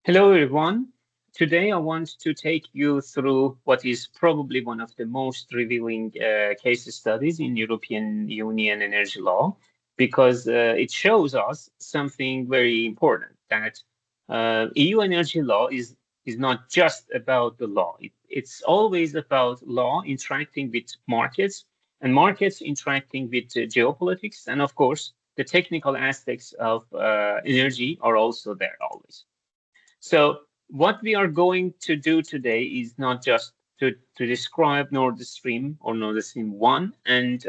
Hello, everyone. Today, I want to take you through what is probably one of the most revealing case studies in European Union energy law, because it shows us something very important, that EU energy law is not just about the law. It's always about law interacting with markets and markets interacting with geopolitics. And of course, the technical aspects of energy are also there always. So what we are going to do today is not just to describe Nord Stream or Nord Stream 1 and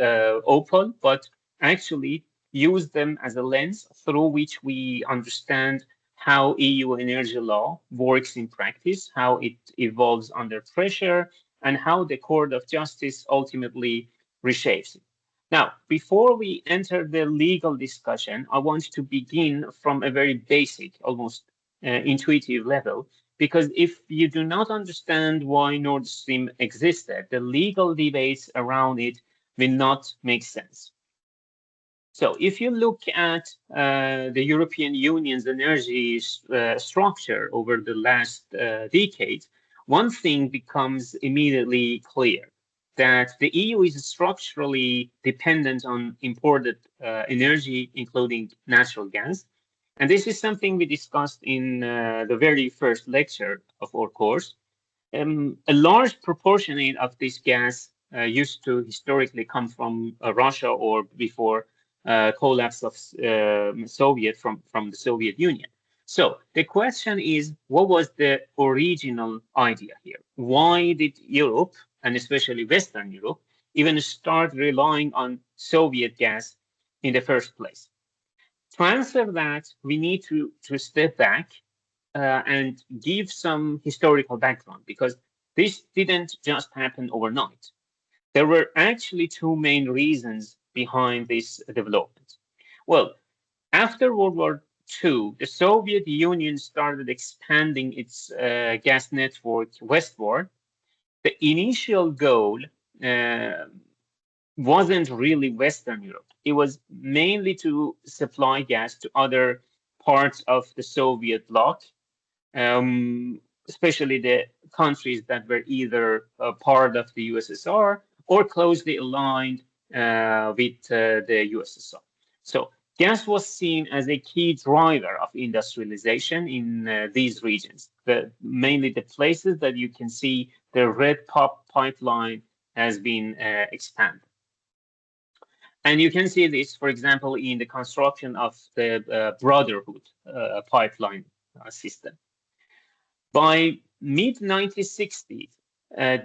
OPAL, but actually use them as a lens through which we understand how EU energy law works in practice, how it evolves under pressure, and how the Court of Justice ultimately reshapes it. Now, before we enter the legal discussion, I want to begin from a very basic, almost intuitive level, because if you do not understand why Nord Stream existed, the legal debates around it will not make sense. So if you look at the European Union's energy structure over the last decade, one thing becomes immediately clear, that the EU is structurally dependent on imported energy, including natural gas. And this is something we discussed in the very first lecture of our course. A large proportionate of this gas used to historically come from Russia or before collapse of from the Soviet Union. So the question is, what was the original idea here? Why did Europe, and especially Western Europe, even start relying on Soviet gas in the first place? To answer that, we need to step back and give some historical background, because this didn't just happen overnight. There were actually two main reasons behind this development. Well, after World War II, the Soviet Union started expanding its gas network westward. The initial goal uh, wasn't really Western Europe. It was mainly to supply gas to other parts of the Soviet bloc, especially the countries that were either a part of the USSR or closely aligned with the USSR. So gas was seen as a key driver of industrialization in these regions, mainly the places that you can see the red pop pipeline has been expanded. And you can see this, for example, in the construction of the Brotherhood pipeline system. By mid-1960s,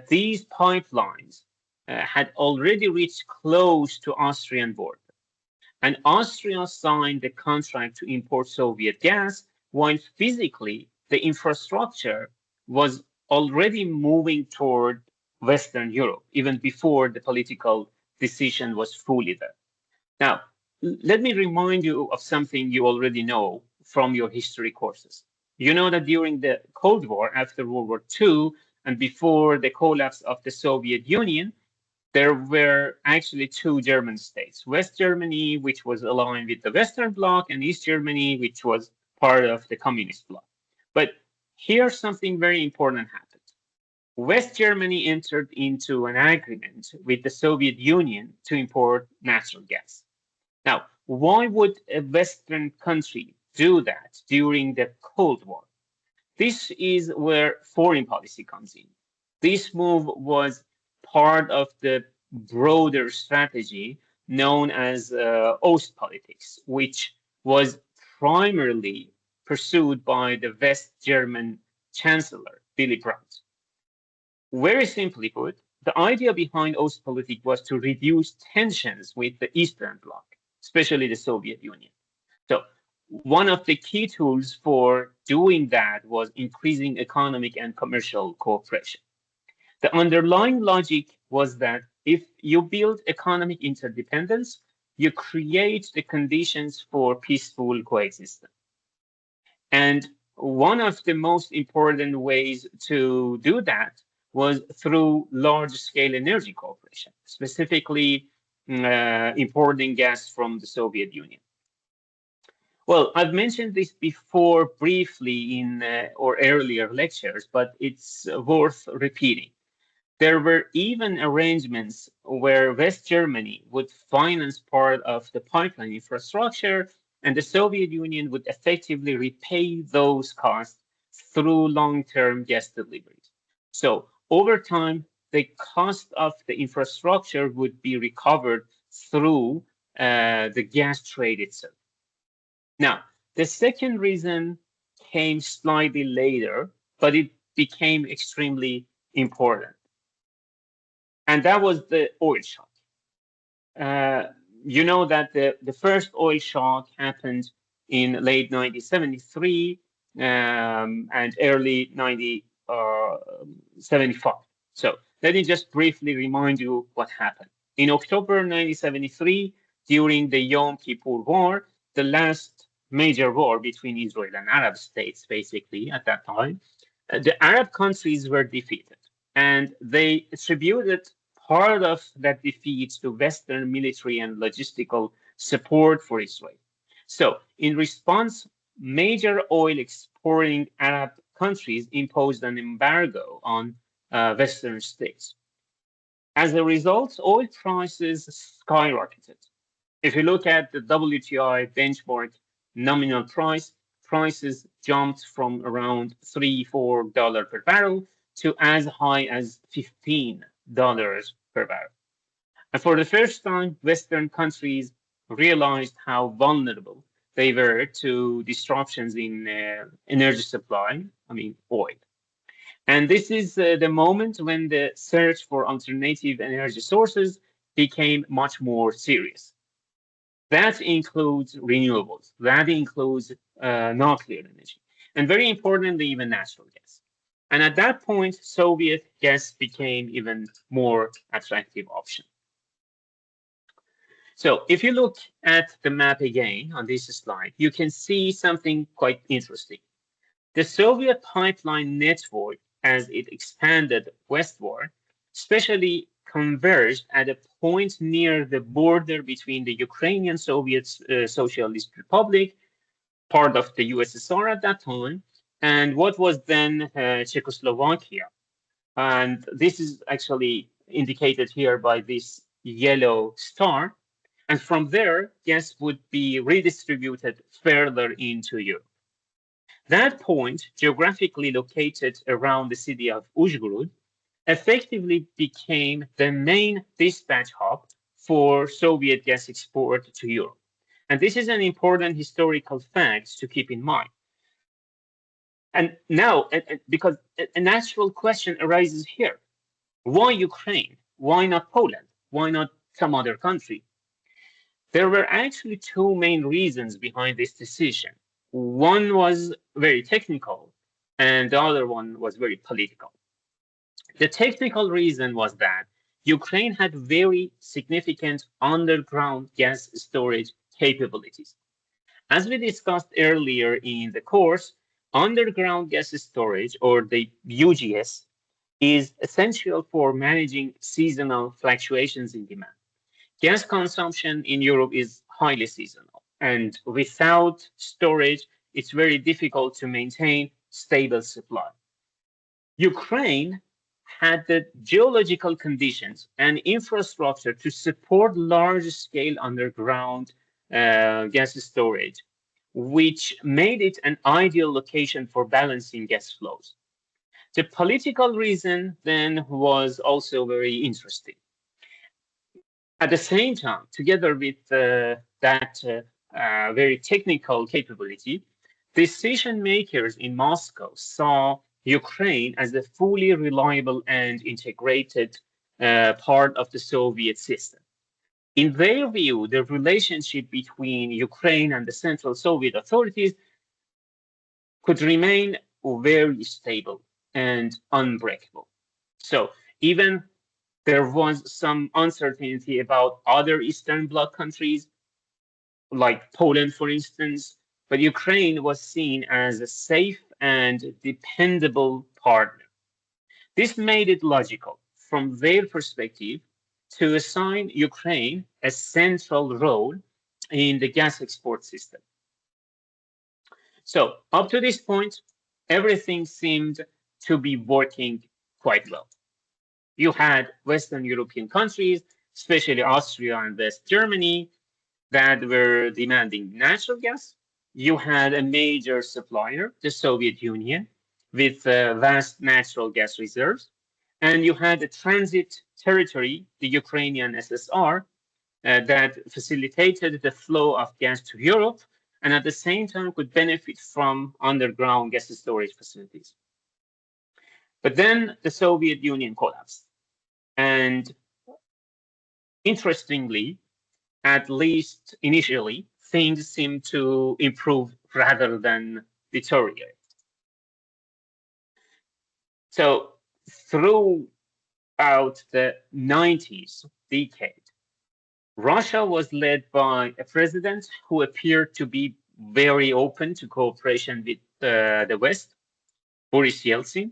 these pipelines had already reached close to Austrian border. And Austria signed the contract to import Soviet gas, while physically the infrastructure was already moving toward Western Europe, even before the political decision was fully there. Now, let me remind you of something you already know from your history courses. You know that during the Cold War, after World War II, and before the collapse of the Soviet Union, there were actually two German states, West Germany, which was aligned with the Western Bloc, and East Germany, which was part of the Communist Bloc. But here something very important happened. West Germany entered into an agreement with the Soviet Union to import natural gas. Now, why would a Western country do that during the Cold War? This is where foreign policy comes in. This move was part of the broader strategy known as Ostpolitics, which was primarily pursued by the West German Chancellor, Willy Brandt. Very simply put, the idea behind Ostpolitik was to reduce tensions with the Eastern Bloc, especially the Soviet Union. So one of the key tools for doing that was increasing economic and commercial cooperation. The underlying logic was that if you build economic interdependence, you create the conditions for peaceful coexistence. And one of the most important ways to do that was through large-scale energy cooperation, specifically importing gas from the Soviet Union. Well, I've mentioned this before briefly in or earlier lectures, but it's worth repeating. There were even arrangements where West Germany would finance part of the pipeline infrastructure, and the Soviet Union would effectively repay those costs through long-term gas deliveries. So over time, the cost of the infrastructure would be recovered through the gas trade itself. Now, the second reason came slightly later, but it became extremely important, and that was the oil shock. Uh, you know that the first oil shock happened in late 1973 and early 1975. So let me just briefly remind you what happened. In October 1973, during the Yom Kippur War, the last major war between Israel and Arab states, basically, at that time, the Arab countries were defeated and they attributed part of that defeat to Western military and logistical support for Israel. So, in response, major oil exporting Arab countries imposed an embargo on Western states. As a result, oil prices skyrocketed. If you look at the WTI benchmark nominal price, prices jumped from around $3-4 per barrel to as high as $15 per barrel. And for the first time, Western countries realized how vulnerable they were to disruptions in energy supply, I mean, oil. And this is the moment when the search for alternative energy sources became much more serious. That includes renewables, that includes nuclear energy, and very importantly, even natural gas. And at that point, Soviet gas became even more attractive option. So if you look at the map again on this slide, you can see something quite interesting. The Soviet pipeline network, as it expanded westward, especially converged at a point near the border between the Ukrainian Soviet Socialist Republic, part of the USSR at that time, and what was then Czechoslovakia. And this is actually indicated here by this yellow star. And from there, gas would be redistributed further into Europe. That point, geographically located around the city of Uzhhorod, effectively became the main dispatch hub for Soviet gas export to Europe. And this is an important historical fact to keep in mind. And now, because a natural question arises here. Why Ukraine? Why not Poland? Why not some other country? There were actually two main reasons behind this decision. One was very technical, and the other one was very political. The technical reason was that Ukraine had very significant underground gas storage capabilities. As we discussed earlier in the course, underground gas storage, or the UGS, is essential for managing seasonal fluctuations in demand. Gas consumption in Europe is highly seasonal, and without storage, it's very difficult to maintain stable supply. Ukraine had the geological conditions and infrastructure to support large-scale underground gas storage, which made it an ideal location for balancing gas flows. The political reason then was also very interesting. At the same time, together with that very technical capability, decision makers in Moscow saw Ukraine as a fully reliable and integrated part of the Soviet system. In their view, the relationship between Ukraine and the Central Soviet authorities could remain very stable and unbreakable. So even there was some uncertainty about other Eastern Bloc countries, like Poland, for instance, but Ukraine was seen as a safe and dependable partner. This made it logical, from their perspective, to assign Ukraine a central role in the gas export system. So up to this point, everything seemed to be working quite well. You had Western European countries, especially Austria and West Germany, that were demanding natural gas. You had a major supplier, the Soviet Union, with vast natural gas reserves. And you had a transit territory, the Ukrainian SSR, that facilitated the flow of gas to Europe and at the same time could benefit from underground gas storage facilities. But then the Soviet Union collapsed. And interestingly, at least initially, things seem to improve rather than deteriorate. So throughout the 90s decade, Russia was led by a president who appeared to be very open to cooperation with the West, Boris Yeltsin.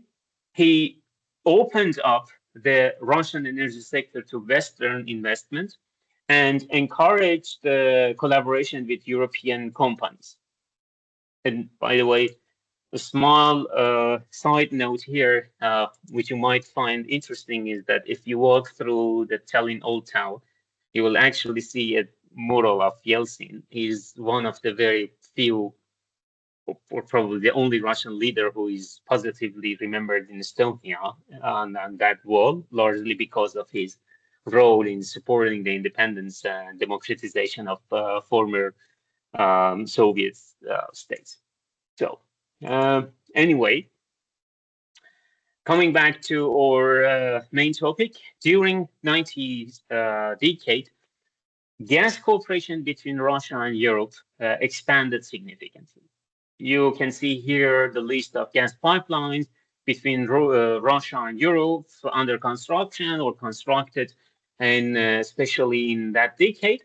He opened up the Russian energy sector to Western investment and encouraged collaboration with European companies. And by the way, a small side note here, which you might find interesting, is that if you walk through the Tallinn Old Town, you will actually see a mural of Yeltsin. He's one of the very few, or probably the only Russian leader who is positively remembered in Estonia on that wall, largely because of his role in supporting the independence and democratization of former Soviet states. So anyway, coming back to our main topic, during 90s decade, gas cooperation between Russia and Europe expanded significantly. You can see here the list of gas pipelines between Russia and Europe under construction or constructed, and especially in that decade.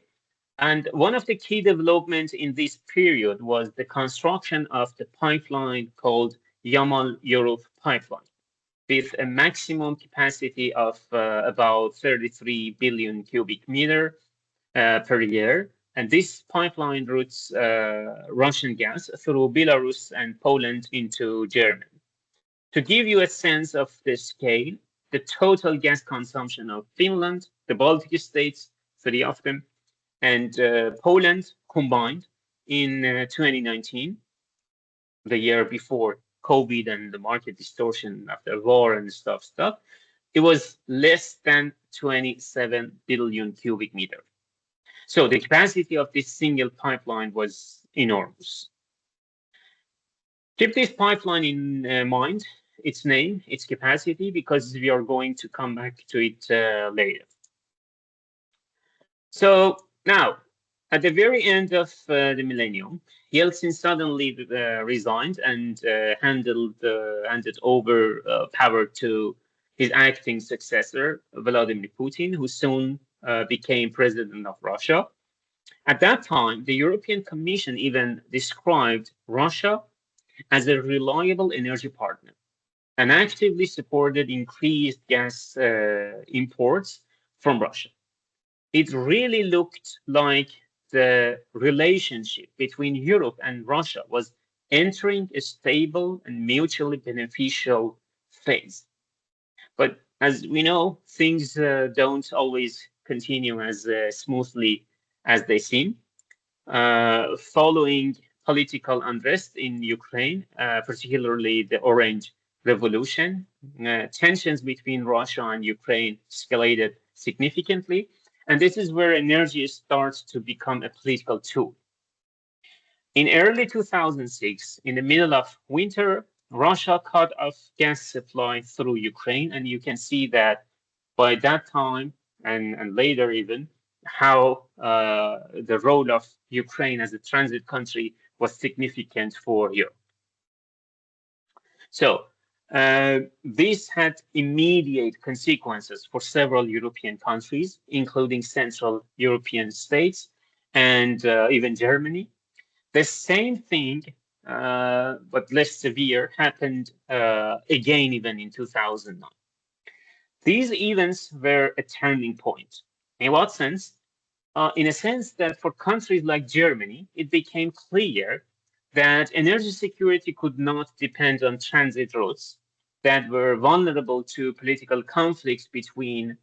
And one of the key developments in this period was the construction of the pipeline called Yamal-Europe pipeline, with a maximum capacity of about 33 billion cubic meter per year. And this pipeline routes Russian gas through Belarus and Poland into Germany. To give you a sense of the scale, the total gas consumption of Finland, the Baltic states, 3 of them, and Poland combined in 2019, the year before COVID and the market distortion after war and stuff, it was less than 27 billion cubic meter. So the capacity of this single pipeline was enormous. Keep this pipeline in mind, its name, its capacity, because we are going to come back to it later. So now, at the very end of the millennium, Yeltsin suddenly resigned and handed over power to his acting successor, Vladimir Putin, who soon became president of Russia. At that time, the European Commission even described Russia as a reliable energy partner and actively supported increased gas imports from Russia. It really looked like the relationship between Europe and Russia was entering a stable and mutually beneficial phase. But as we know, things don't always continue as smoothly as they seem. Following political unrest in Ukraine, particularly the Orange Revolution, tensions between Russia and Ukraine escalated significantly. And this is where energy starts to become a political tool. In early 2006, in the middle of winter, Russia cut off gas supply through Ukraine. And you can see that by that time and later even, how the role of Ukraine as a transit country was significant for Europe. So this had immediate consequences for several European countries, including Central European states and even Germany. The same thing, but less severe, happened again even in 2009. These events were a turning point. In what sense? In a sense that for countries like Germany, it became clear that energy security could not depend on transit routes that were vulnerable to political conflicts between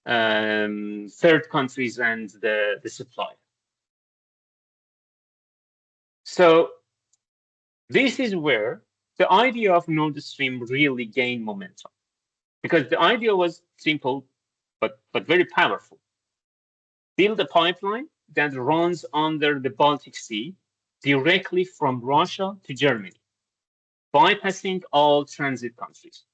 third countries and the supplier. So this is where the idea of Nord Stream really gained momentum, because the idea was simple but very powerful. Build a pipeline that runs under the Baltic Sea directly from Russia to Germany, bypassing all transit countries.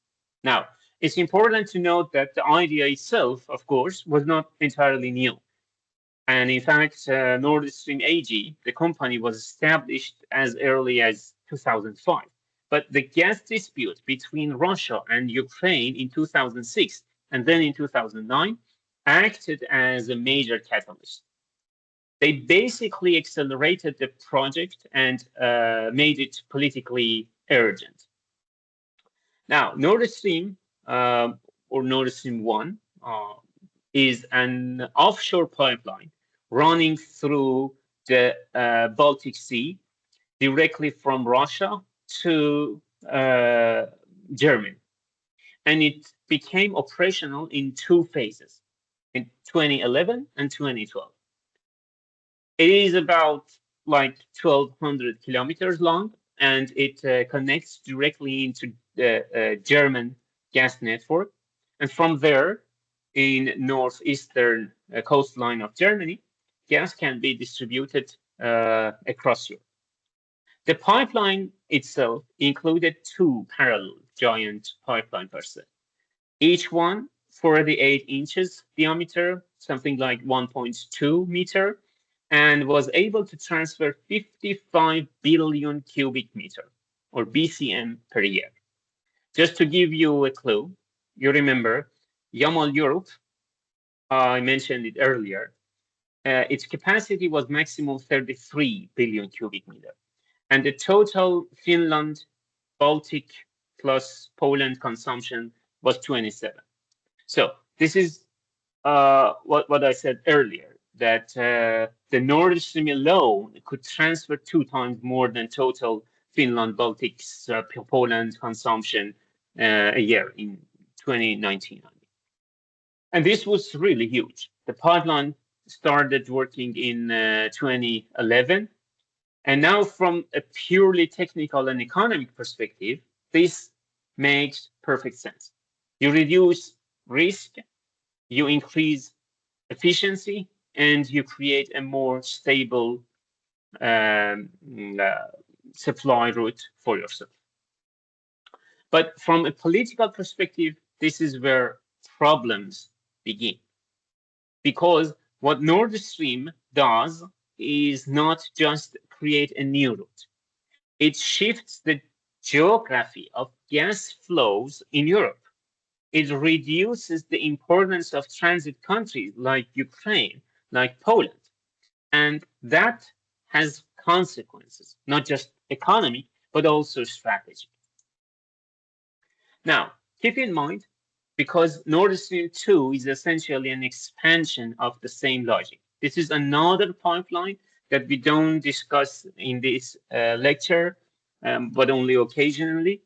Now, it's important to note that the idea itself, of course, was not entirely new. And in fact, Nord Stream AG, the company, was established as early as 2005. But the gas dispute between Russia and Ukraine in 2006 and then in 2009 acted as a major catalyst. They basically accelerated the project and made it politically urgent. Now, Nord Stream or Nord Stream 1 is an offshore pipeline running through the Baltic Sea directly from Russia to Germany. And it became operational in two phases, in 2011 and 2012. It is about like 1,200 kilometers long, and it connects directly into the German gas network. And from there, in northeastern coastline of Germany, gas can be distributed across Europe. The pipeline itself included two parallel giant pipeline per se, each one 48 inches diameter, something like 1.2 meter, and was able to transfer 55 billion cubic meter, or BCM, per year. Just to give you a clue, you remember Yamal Europe, I mentioned it earlier, its capacity was maximum 33 billion cubic meter. And the total Finland, Baltic plus Poland consumption was 27. So this is what I said earlier, that the Nord Stream alone could transfer 2 times more than total Finland, Baltics, Poland consumption a year in 2019. And this was really huge. The pipeline started working in 2011. And now from a purely technical and economic perspective, this makes perfect sense. You reduce risk, you increase efficiency, and you create a more stable supply route for yourself. But from a political perspective, this is where problems begin. Because what Nord Stream does is not just create a new route. It shifts the geography of gas flows in Europe. It reduces the importance of transit countries like Ukraine, like Poland. And that has consequences, not just economic, but also strategic. Now, keep in mind, because Nord Stream 2 is essentially an expansion of the same logic. This is another pipeline that we don't discuss in this lecture, but only occasionally.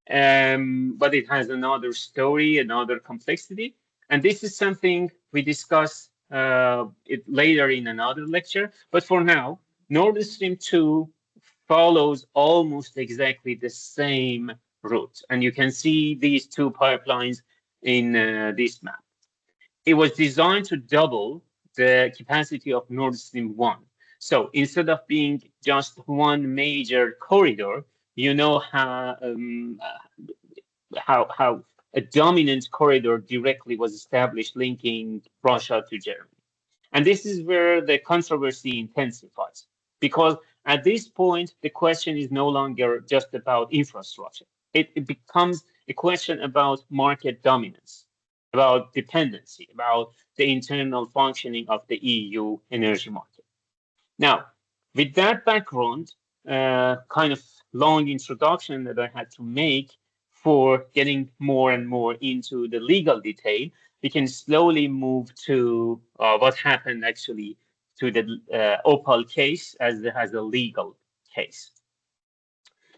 But it has another story, another complexity. And this is something we discuss it later in another lecture. But for now, Nord Stream 2 follows almost exactly the same route. And you can see these two pipelines in this map. It was designed to double the capacity of Nord Stream 1. So instead of being just one major corridor, you know how a dominant corridor directly was established linking Russia to Germany. And this is where the controversy intensifies, because at this point, the question is no longer just about infrastructure. It becomes a question about market dominance, about dependency, about the internal functioning of the EU energy market. Now, with that background, kind of long introduction that I had to make for getting more and more into the legal detail, we can slowly move to what happened actually to the OPAL case as a legal case.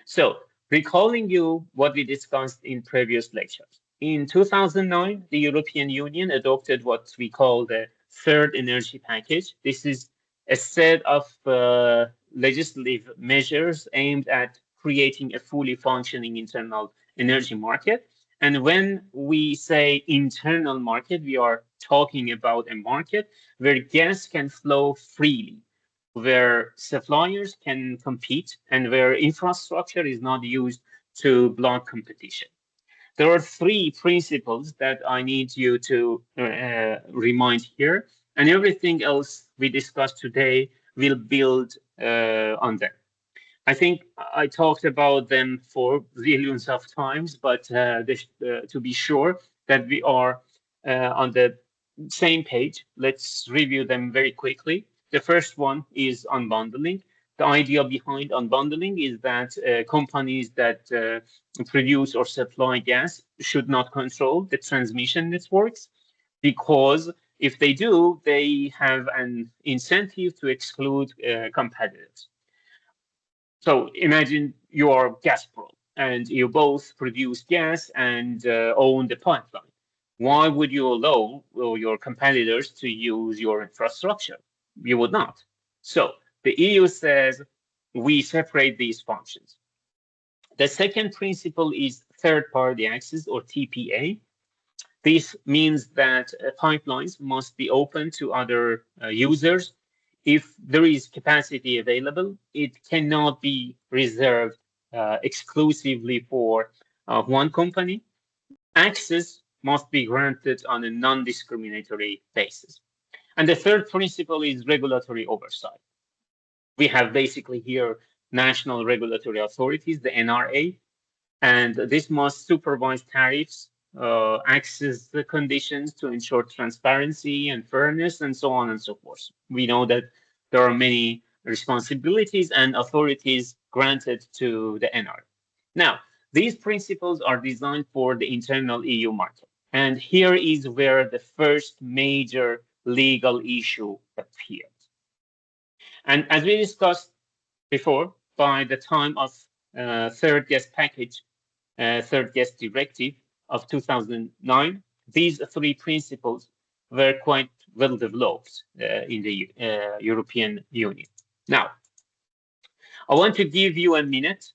So, recalling you what we discussed in previous lectures. In 2009, the European Union adopted what we call the third energy package. This is a set of legislative measures aimed at creating a fully functioning internal energy market. And when we say internal market, we are talking about a market where gas can flow freely, where suppliers can compete, and where infrastructure is not used to block competition. There are three principles that I need you to remind here, and everything else we discussed today will build on them. I think I talked about them for zillions of times, but to be sure that we are on the same page, let's review them very quickly. The first one is unbundling. The idea behind unbundling is that companies that produce or supply gas should not control the transmission networks, because if they do, they have an incentive to exclude competitors. So imagine you are Gazprom and you both produce gas and own the pipeline. Why would you allow your competitors to use your infrastructure? You would not. So the EU says we separate these functions. The second principle is third party access, or TPA. This means that pipelines must be open to other users. If there is capacity available, it cannot be reserved exclusively for one company. Access must be granted on a non-discriminatory basis. And the third principle is regulatory oversight. We have basically here national regulatory authorities, the NRA, and this must supervise tariffs, access the conditions to ensure transparency and fairness, and so on and so forth. We know that there are many responsibilities and authorities granted to the NR. Now, these principles are designed for the internal EU market. And here is where the first major legal issue appeared. And as we discussed before, by the time of third gas package, third gas directive of 2009, these three principles were quite well developed in the European Union. Now, I want to give you a minute.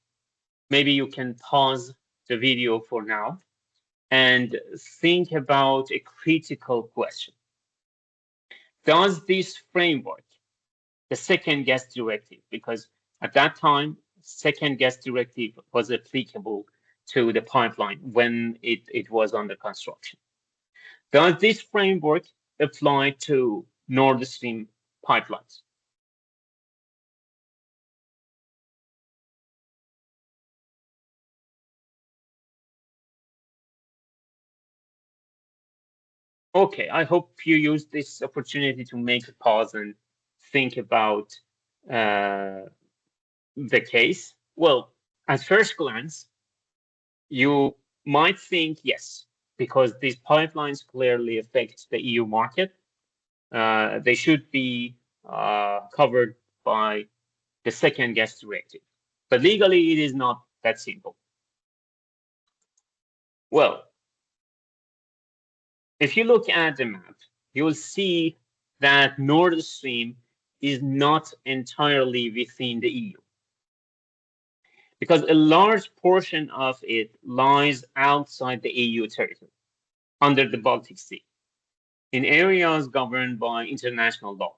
Maybe you can pause the video for now and think about a critical question. Does this framework, the second gas directive, because at that time, second gas directive was applicable to the pipeline when it was under construction. Does this framework apply to Nord Stream pipelines? Okay, I hope you use this opportunity to make a pause and think about the case. Well, at first glance, you might think yes, because these pipelines clearly affect the EU market. They should be covered by the second gas directive. But legally, it is not that simple. Well, if you look at the map, you will see that Nord Stream is not entirely within the EU, because a large portion of it lies outside the EU territory, under the Baltic Sea, in areas governed by international law.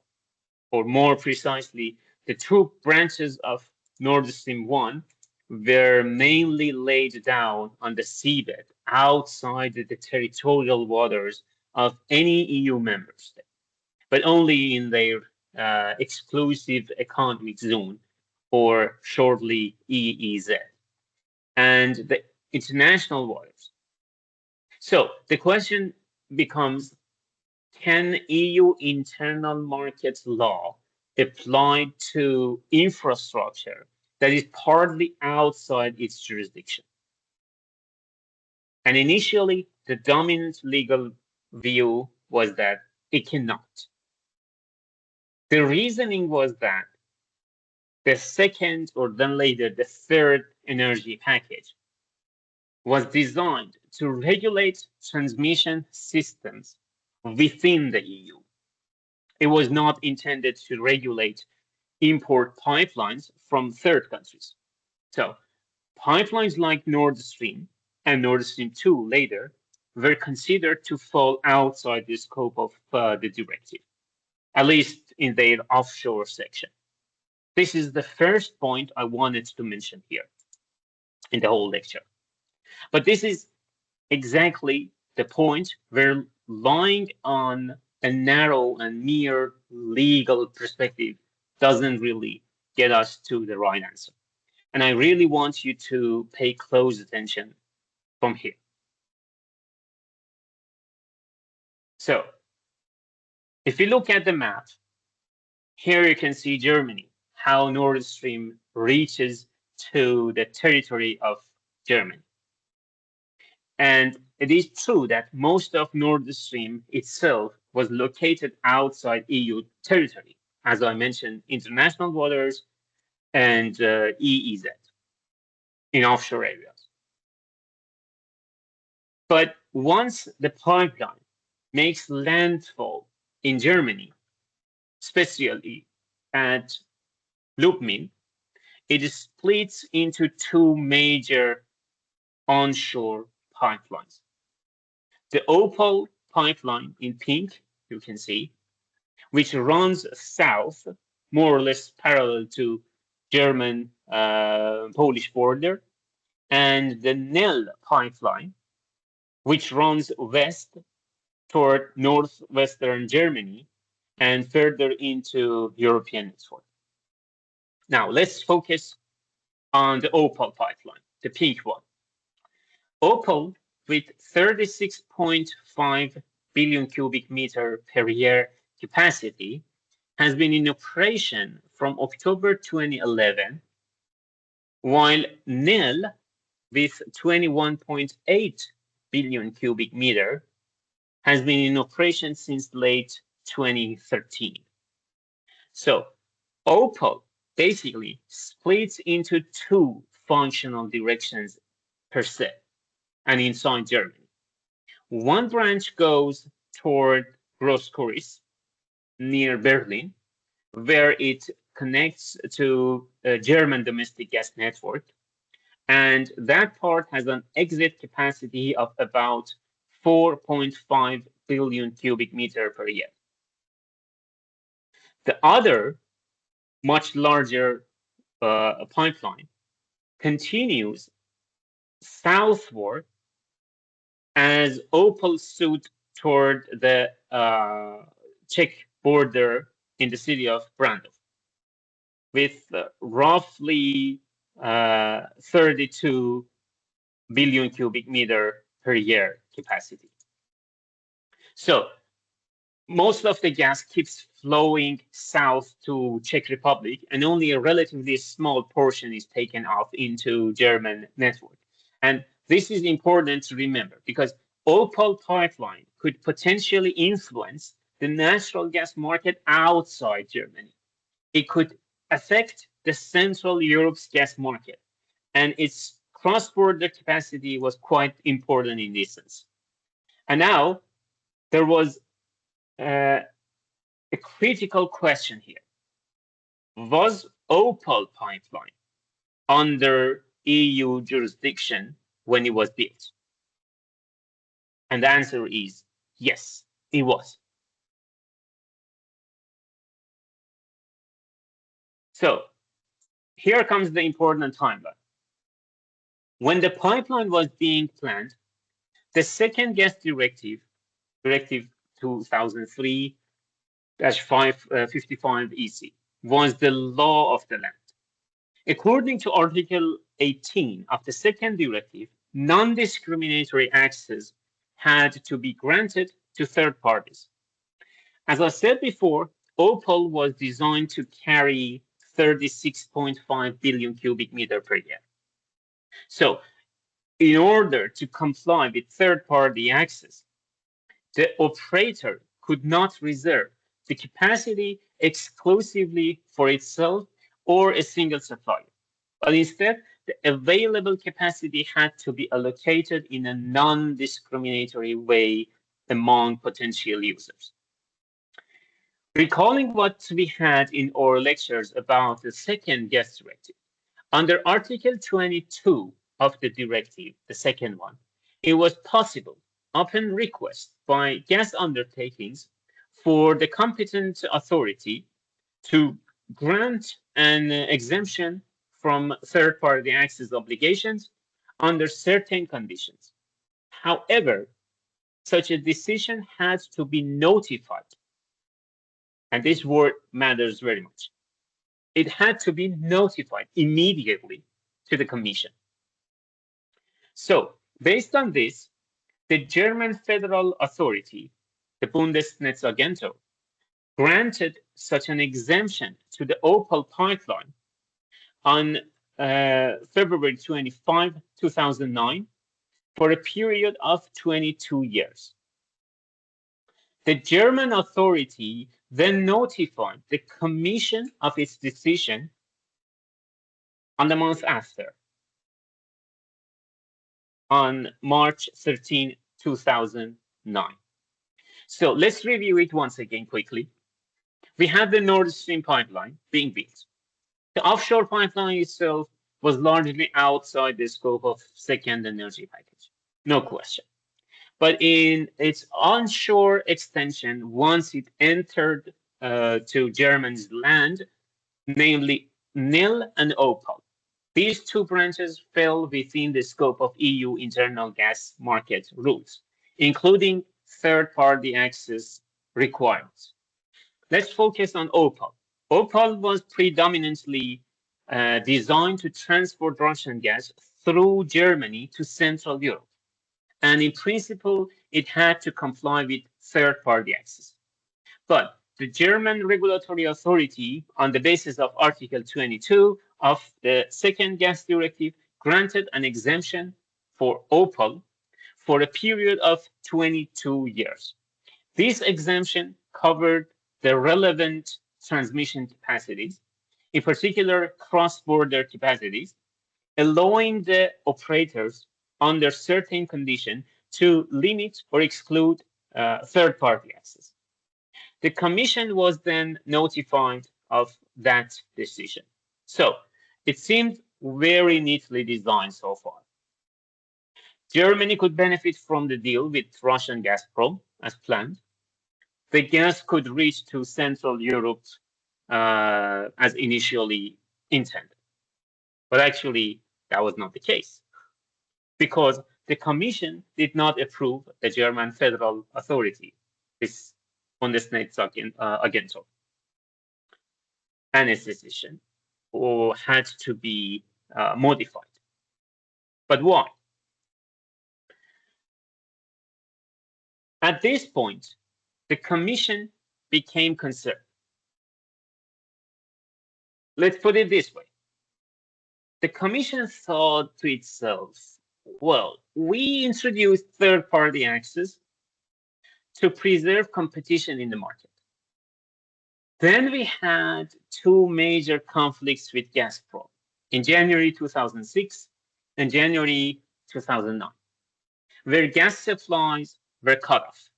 Or more precisely, the two branches of Nord Stream 1 were mainly laid down on the seabed outside the territorial waters of any EU member state, but only in their exclusive economic zone, or shortly EEZ, and the international waters. So the question becomes, can EU internal market law apply to infrastructure that is partly outside its jurisdiction? And initially, the dominant legal view was that it cannot. The reasoning was that the second, or then later the third energy package was designed to regulate transmission systems within the EU. It was not intended to regulate import pipelines from third countries. So pipelines like Nord Stream and Nord Stream 2 later were considered to fall outside the scope of the directive, at least in their offshore section. This is the first point I wanted to mention here in the whole lecture. But this is exactly the point where lying on a narrow and mere legal perspective doesn't really get us to the right answer. And I really want you to pay close attention from here. So if you look at the map, here you can see Germany, how Nord Stream reaches to the territory of Germany. And it is true that most of Nord Stream itself was located outside EU territory, as I mentioned, international waters and EEZ in offshore areas. But once the pipeline makes landfall in Germany, especially at Lubmin, it splits into two major onshore pipelines. The OPAL pipeline in pink, you can see, which runs south, more or less parallel to German-Polish border, and the NEL pipeline, which runs west toward northwestern Germany and further into European network. Now, let's focus on the OPAL pipeline, the pink one. OPAL, with 36.5 billion cubic meter per year capacity, has been in operation from October 2011, while NEL, with 21.8 billion cubic meter, has been in operation since late 2013. So OPAL basically splits into two functional directions per se and inside Germany. One branch goes toward Großkoris near Berlin, where it connects to a German domestic gas network. And that part has an exit capacity of about 4.5 billion cubic meter per year. The other, much larger pipeline continues southward as OPAL stood toward the Czech border in the city of Brandov, with roughly 32 billion cubic meter per year capacity. So most of the gas keeps flowing south to Czech Republic, and only a relatively small portion is taken off into German network. And this is important to remember because OPAL pipeline could potentially influence the natural gas market outside Germany. It could affect the Central Europe's gas market, and its cross-border capacity was quite important in this sense. And now there was a critical question here. Was OPAL pipeline under EU jurisdiction when it was built? And the answer is yes, it was. So here comes the important timeline. When the pipeline was being planned, the second gas directive, Directive 2003-55 EC, was the law of the land. According to Article 18 of the second directive, non-discriminatory access had to be granted to third parties. As I said before, OPAL was designed to carry 36.5 billion cubic meter per year. So in order to comply with third-party access, the operator could not reserve the capacity exclusively for itself or a single supplier, but instead the available capacity had to be allocated in a non-discriminatory way among potential users. Recalling what we had in our lectures about the second gas directive, under Article 22 of the directive, the second one, it was possible, upon request by gas undertakings, for the competent authority to grant an exemption from third-party access obligations under certain conditions. However, such a decision has to be notified. And this word matters very much. It had to be notified immediately to the Commission. So, based on this, the German federal authority, the Bundesnetzagentur, granted such an exemption to the OPAL pipeline on February 25, 2009, for a period of 22 years. The German authority then notified the Commission of its decision on the month after, on March 13, 2009. So let's review it once again quickly. We have the Nord Stream pipeline being built. The offshore pipeline itself was largely outside the scope of second energy package, no question. But in its onshore extension, once it entered to Germany's land, namely NIL and OPAL, these two branches fell within the scope of EU internal gas market rules, including third-party access requirements. Let's focus on OPAL. OPAL was predominantly designed to transport Russian gas through Germany to Central Europe. And in principle, it had to comply with third-party access. But the German regulatory authority, on the basis of Article 22 of the second gas directive, granted an exemption for OPAL for a period of 22 years. This exemption covered the relevant transmission capacities, in particular cross-border capacities, allowing the operators under certain conditions to limit or exclude third-party access. The Commission was then notified of that decision. So it seemed very neatly designed so far. Germany could benefit from the deal with Russian Gazprom as planned. The gas could reach to Central Europe as initially intended. But actually, that was not the case, because the Commission did not approve the German federal authority, this Bundesnetzagentur, and its decision had to be modified. But why? At this point, the Commission became concerned. Let's put it this way. The Commission thought to itself, well, we introduced third-party access to preserve competition in the market. Then we had two major conflicts with Gazprom in January 2006 and January 2009, where gas supplies were cut off.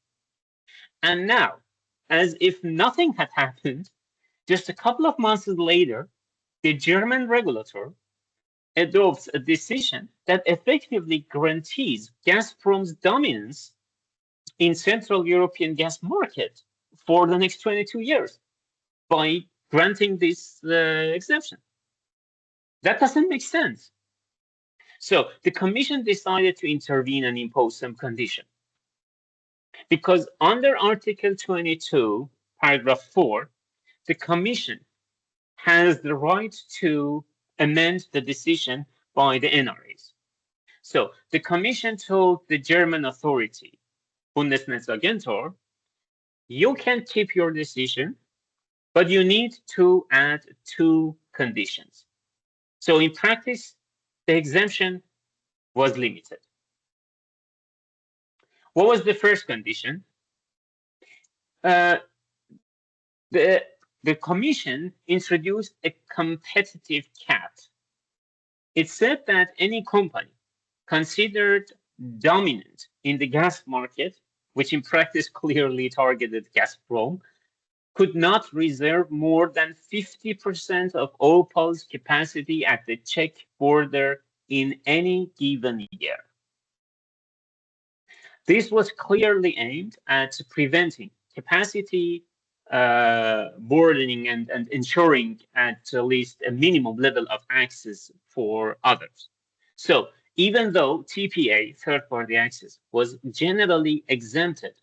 And now, as if nothing had happened, just a couple of months later, the German regulator adopts a decision that effectively guarantees Gazprom's dominance in Central European gas market for the next 22 years by granting this exemption. That doesn't make sense. So the Commission decided to intervene and impose some condition. Because under Article 22, paragraph 4, the Commission has the right to amend the decision by the NRAs. So the Commission told the German authority, Bundesnetzagentur, you can keep your decision, but you need to add two conditions. So in practice, the exemption was limited. What was the first condition? The Commission introduced a competitive cap It said that any company considered dominant in the gas market, which in practice clearly targeted Gazprom, could not reserve more than 50% of OPAL's capacity at the Czech border in any given year. This was clearly aimed at preventing capacity burdening and ensuring at least a minimum level of access for others. So even though TPA, third-party access, was generally exempted,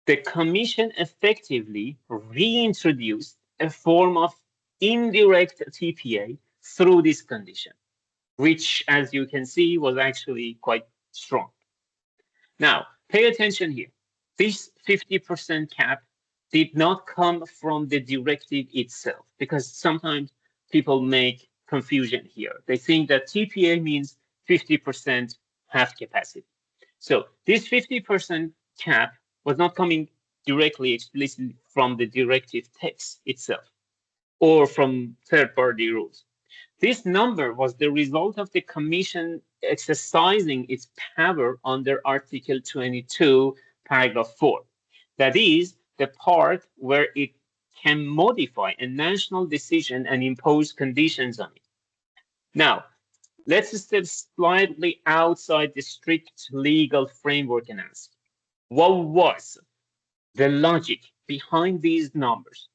the Commission effectively reintroduced a form of indirect TPA through this condition, which, as you can see, was actually quite strong. Now, pay attention here. This 50% cap did not come from the directive itself, because sometimes people make confusion here. They think that TPA means 50% half capacity. So this 50% cap was not coming directly, explicitly from the directive text itself or from third-party rules. This number was the result of the Commission exercising its power under Article 22, paragraph 4. That is, the part where it can modify a national decision and impose conditions on it. Now, let's step slightly outside the strict legal framework and ask, what was the logic behind these numbers?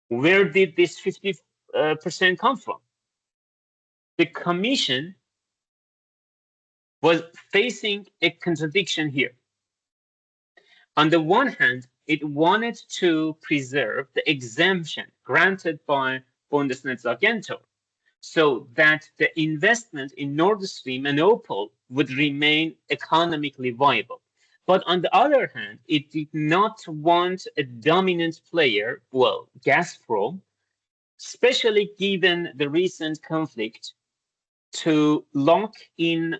Where did this 50% come from? The Commission was facing a contradiction here. On the one hand, it wanted to preserve the exemption granted by Bundesnetzagentur so that the investment in Nord Stream and OPAL would remain economically viable. But on the other hand, it did not want a dominant player, well, Gazprom, especially given the recent conflict, to lock in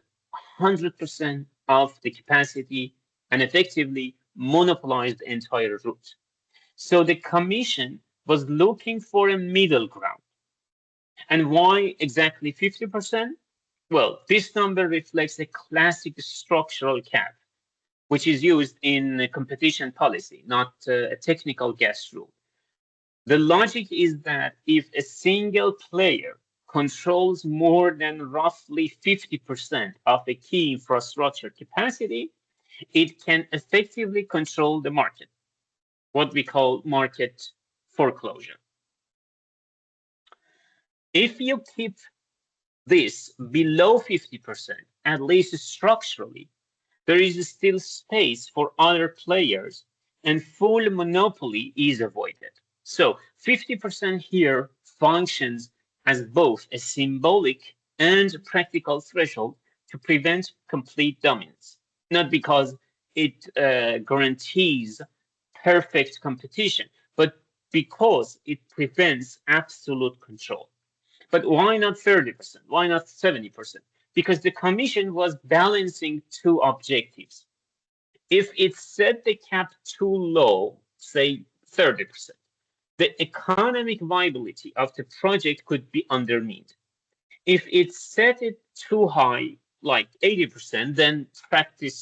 100% of the capacity and effectively monopolize the entire route. So the Commission was looking for a middle ground. And why exactly 50%? Well, this number reflects a classic structural cap, which is used in competition policy, not a technical gas rule. The logic is that if a single player controls more than roughly 50% of a key infrastructure capacity, it can effectively control the market, what we call market foreclosure. If you keep this below 50%, at least structurally, there is still space for other players and full monopoly is avoided. So 50% here functions as both a symbolic and practical threshold to prevent complete dominance, not because it guarantees perfect competition, but because it prevents absolute control. But why not 30%? Why not 70%? Because the Commission was balancing two objectives. If it set the cap too low, say 30%, the economic viability of the project could be undermined. If it set it too high, like 80%, then practically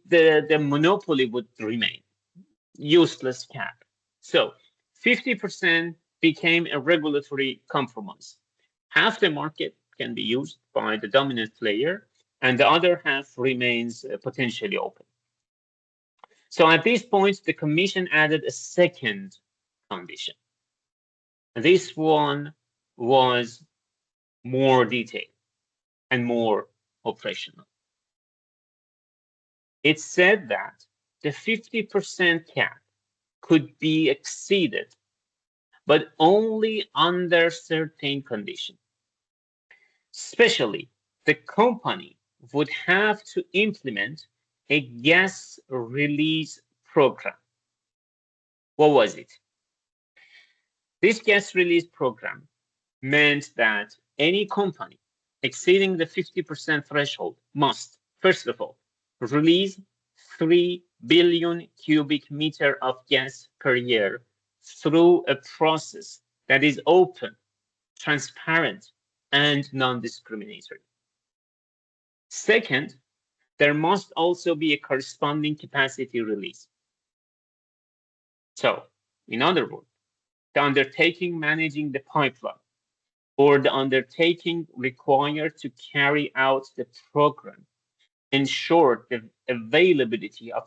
the monopoly would remain. Useless cap. So 50% became a regulatory compromise. Half the market can be used by the dominant player, and the other half remains potentially open. So at this point, the Commission added a second condition. This one was more detailed and more operational. It said that the 50% cap could be exceeded, but only under certain conditions. Especially, the company would have to implement a gas release program. What was it? This gas release program meant that any company exceeding the 50% threshold must, first of all, release 3 billion cubic meter of gas per year through a process that is open transparent, and non-discriminatory. Second, there must also be a corresponding capacity release. So, in other words, the undertaking managing the pipeline or the undertaking required to carry out the program ensure the availability of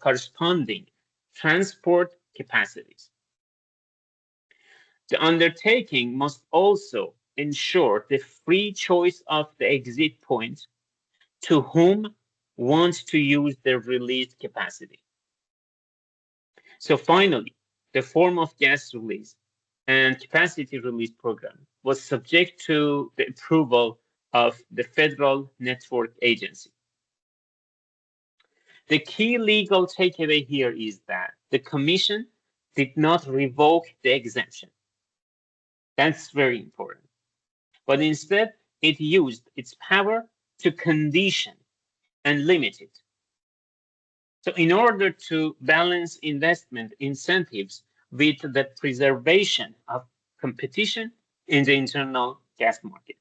corresponding transport capacities. The undertaking must also ensure the free choice of the exit point to whom wants to use the released capacity. So finally, the form of gas release and capacity release program was subject to the approval of the Federal Network Agency. The key legal takeaway here is that the Commission did not revoke the exemption. That's very important. But instead, it used its power to condition and limit it. So in order to balance investment incentives with the preservation of competition in the internal gas market.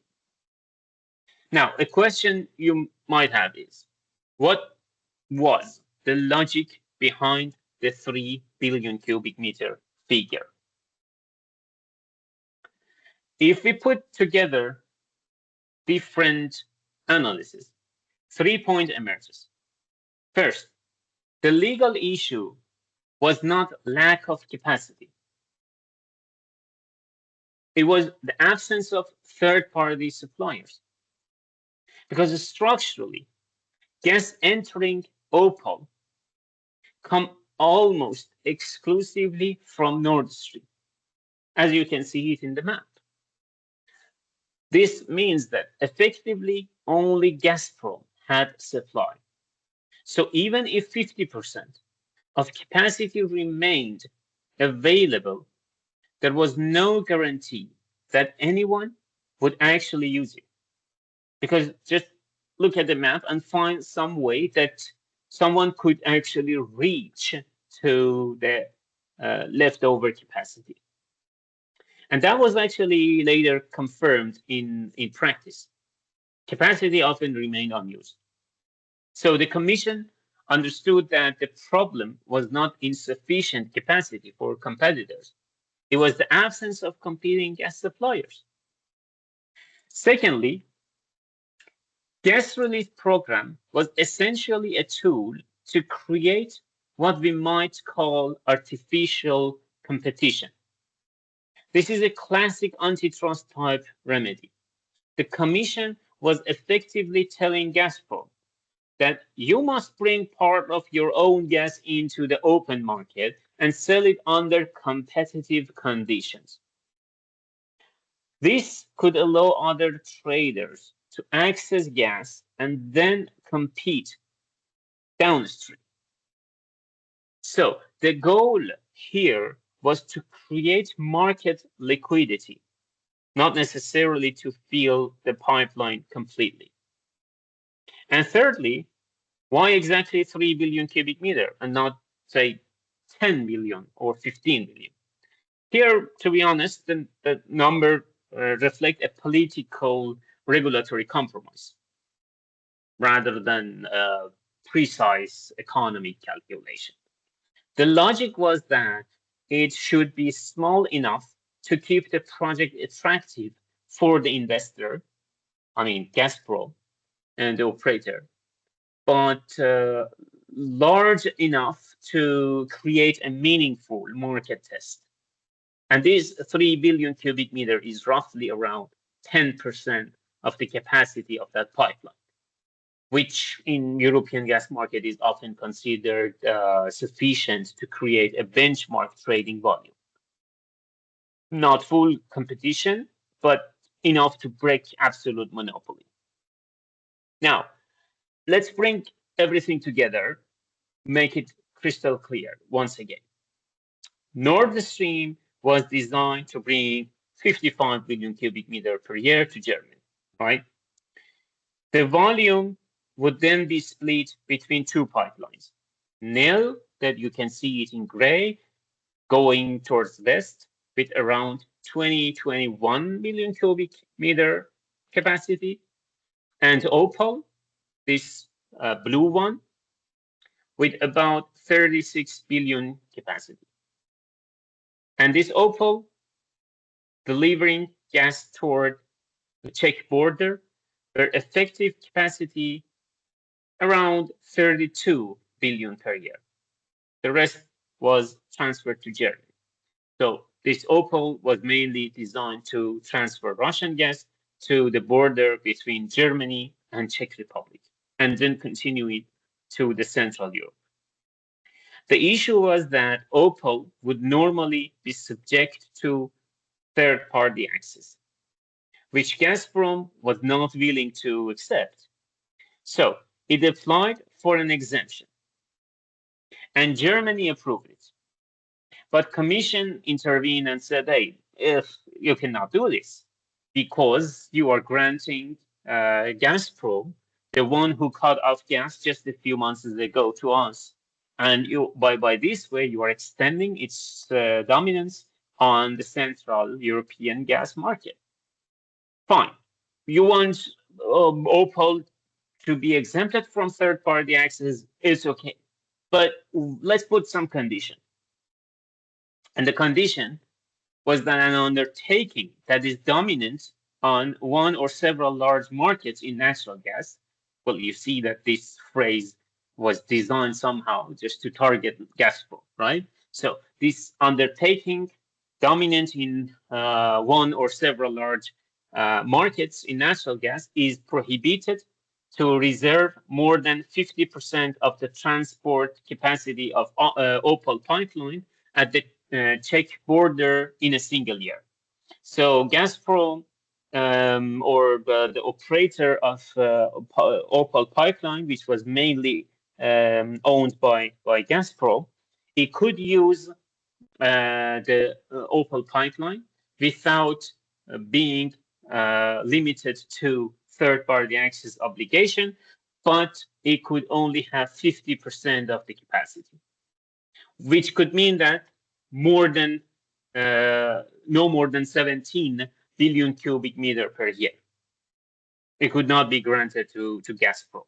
Now, a question you might have is, what was the logic behind the 3 billion cubic meter figure? If we put together different analysis, 3 points emerges. First, the legal issue was not lack of capacity. It was the absence of third-party suppliers. Because structurally, gas entering OPAL come almost exclusively from Nord Stream, as you can see it in the map. This means that effectively only Gazprom had supply. So even if 50% of capacity remained available, there was no guarantee that anyone would actually use it. Because just look at the map and find some way that someone could actually reach to the leftover capacity. And that was actually later confirmed in practice. Capacity often remained unused. So the Commission understood that the problem was not insufficient capacity for competitors. It was the absence of competing gas suppliers. Secondly, gas release program was essentially a tool to create what we might call artificial competition. This is a classic antitrust type remedy. The Commission was effectively telling Gazprom that you must bring part of your own gas into the open market and sell it under competitive conditions. This could allow other traders to access gas and then compete downstream. So the goal here was to create market liquidity, not necessarily to fill the pipeline completely. And thirdly, why exactly 3 billion cubic meter and not, say, 10 billion or 15 billion? Here, to be honest, the number reflect a political regulatory compromise rather than a precise economic calculation. The logic was that it should be small enough to keep the project attractive for the investor, I mean Gazprom and the operator, but large enough to create a meaningful market test. And this 3 billion cubic meter is roughly around 10% of the capacity of that pipeline, which in European gas market is often considered sufficient to create a benchmark trading volume. Not full competition, but enough to break absolute monopoly. Now, let's bring everything together, make it crystal clear once again. Nord Stream was designed to bring 55 billion cubic meter per year to Germany, right? The volume would then be split between two pipelines. Nil, that you can see it in gray, going towards west, with around 21 million cubic meter capacity, and OPAL, this blue one, with about 36 billion capacity. And this OPAL delivering gas toward the Czech border, where effective capacity around 32 billion per year. The rest was transferred to Germany. So this OPAL was mainly designed to transfer Russian gas to the border between Germany and Czech Republic, and then continue it to the Central Europe. The issue was that OPAL would normally be subject to third-party access, which Gazprom was not willing to accept. So it applied for an exemption, and Germany approved it. But Commission intervened and said, hey, if you cannot do this because you are granting Gazprom, the one who cut off gas just a few months ago to us, and you by this way you are extending its dominance on the Central European gas market. Fine, you want OPAL to be exempted from third-party access, it's okay, but let's put some condition. And the condition was that an undertaking that is dominant on one or several large markets in natural gas. Well, you see that this phrase was designed somehow just to target Gazprom, right? So this undertaking dominant in one or several large markets in natural gas is prohibited to reserve more than 50% of the transport capacity of OPAL pipeline at the Czech border in a single year. So Gazprom or the operator of OPAL pipeline, which was mainly owned by Gazprom, it could use the OPAL pipeline without being limited to third-party access obligation, but it could only have 50% of the capacity, which could mean that no more than 17 billion cubic meter per year. It could not be granted to Gazprom.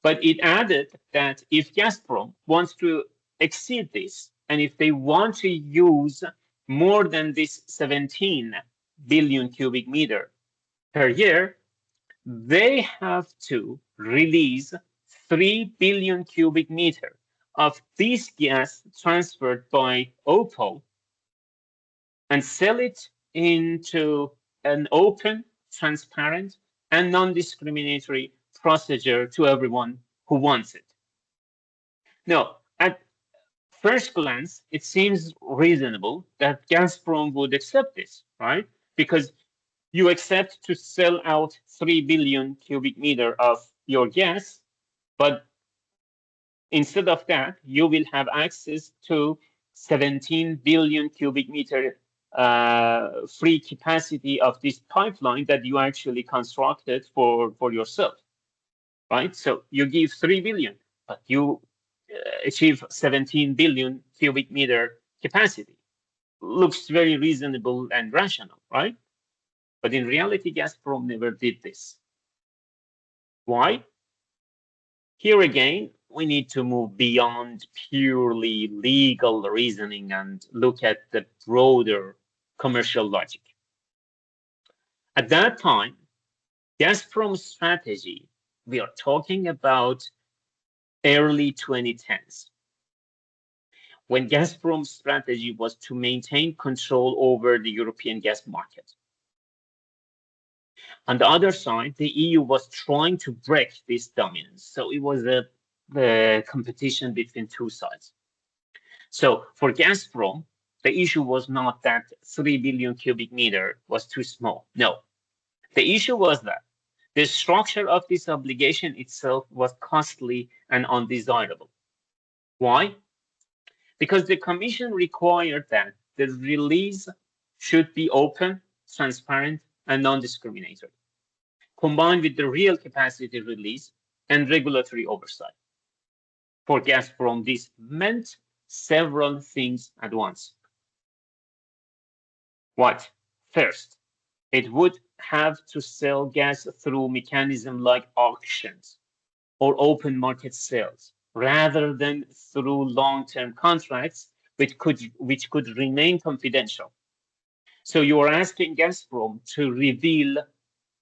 But it added that if Gazprom wants to exceed this, and if they want to use more than this 17 billion cubic meter per year, they have to release 3 billion cubic meter of this gas transferred by OPAL and sell it into an open, transparent, and non-discriminatory procedure to everyone who wants it. Now, at first glance, it seems reasonable that Gazprom would accept this, right? Because you accept to sell out 3 billion cubic meter of your gas, but instead of that, you will have access to 17 billion cubic meter free capacity of this pipeline that you actually constructed for yourself, right? So you give 3 billion, but you achieve 17 billion cubic meter capacity. Looks very reasonable and rational, right? But in reality, Gazprom never did this. Why? Here again, we need to move beyond purely legal reasoning and look at the broader commercial logic. At that time, Gazprom's strategy, we are talking about early 2010s, when Gazprom's strategy was to maintain control over the European gas market. On the other side, the EU was trying to break this dominance. So it was a competition between two sides. So for Gazprom, the issue was not that 3 billion cubic meter was too small. No, the issue was that the structure of this obligation itself was costly and undesirable. Why? Because the Commission required that the release should be open, transparent, and non-discriminatory, combined with the real capacity release and regulatory oversight. For Gazprom, this meant several things at once. What? First, it would have to sell gas through mechanisms like auctions or open market sales, rather than through long-term contracts, which could remain confidential. So you are asking Gazprom to reveal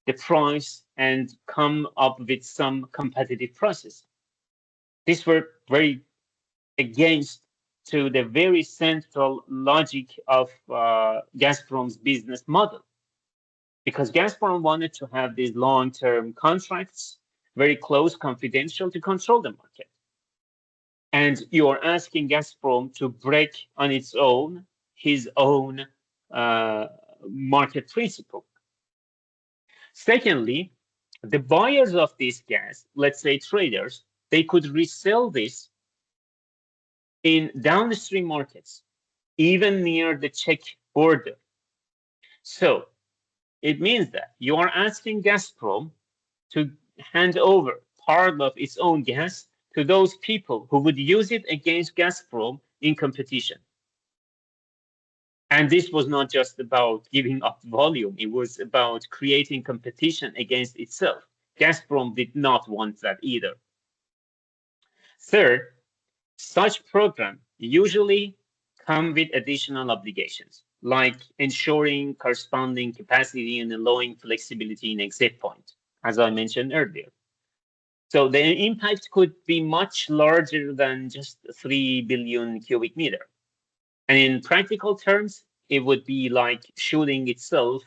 the price and come up with some competitive prices. These were very against to the very central logic of Gazprom's business model, because Gazprom wanted to have these long-term contracts, very close, confidential, to control the market. And you are asking Gazprom to break on its own his own market principle. Secondly, the buyers of this gas, let's say traders, they could resell this in downstream markets, even near the Czech border. So it means that you are asking Gazprom to hand over part of its own gas to those people who would use it against Gazprom in competition. And this was not just about giving up volume, it was about creating competition against itself. Gazprom did not want that either. Third, such programs usually come with additional obligations, like ensuring corresponding capacity and allowing flexibility in exit point, as I mentioned earlier. So the impact could be much larger than just 3 billion cubic meter. And in practical terms, it would be like shooting itself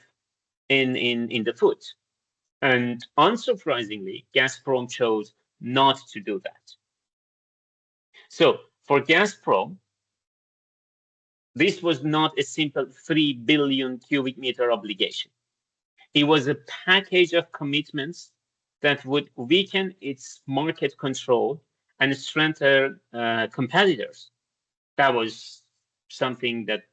in the foot. And unsurprisingly, Gazprom chose not to do that. So for Gazprom, this was not a simple 3 billion cubic meter obligation. It was a package of commitments that would weaken its market control and strengthen competitors. That was something that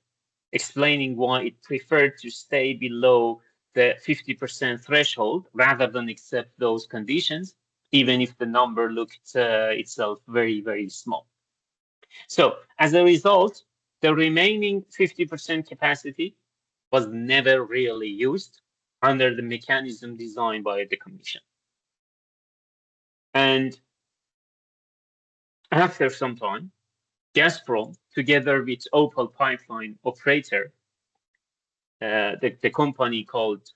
explaining why it preferred to stay below the 50% threshold rather than accept those conditions, even if the number looked itself very, very small. So as a result, the remaining 50% capacity was never really used under the mechanism designed by the Commission. And after some time, Gazprom, together with OPAL pipeline operator, the company called,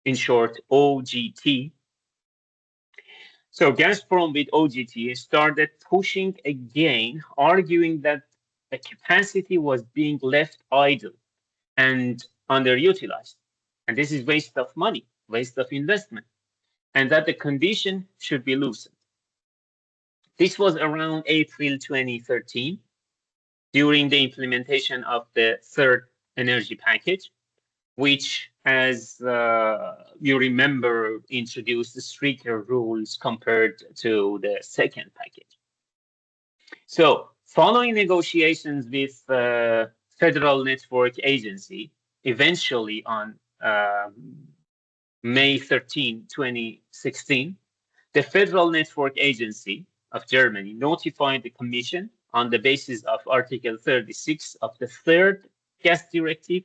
in short, OGT. So Gazprom with OGT started pushing again, arguing that the capacity was being left idle and underutilized. And this is waste of money, waste of investment, and that the condition should be loosened. This was around April 2013, during the implementation of the third energy package, which, as you remember, introduced stricter rules compared to the second package. So following negotiations with Federal Network Agency, eventually on May 13, 2016, the Federal Network Agency of Germany notified the Commission on the basis of Article 36 of the third gas directive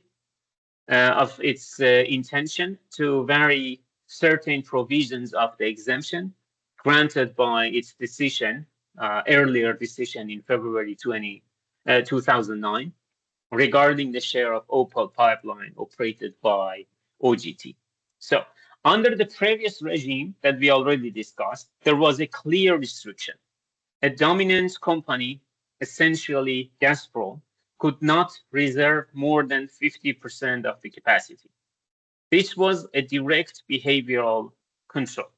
of its intention to vary certain provisions of the exemption granted by its decision, earlier decision in February 2009, regarding the share of OPAL pipeline operated by OGT. So under the previous regime that we already discussed, there was a clear restriction. A dominant company, essentially Gazprom, could not reserve more than 50% of the capacity. This was a direct behavioral control.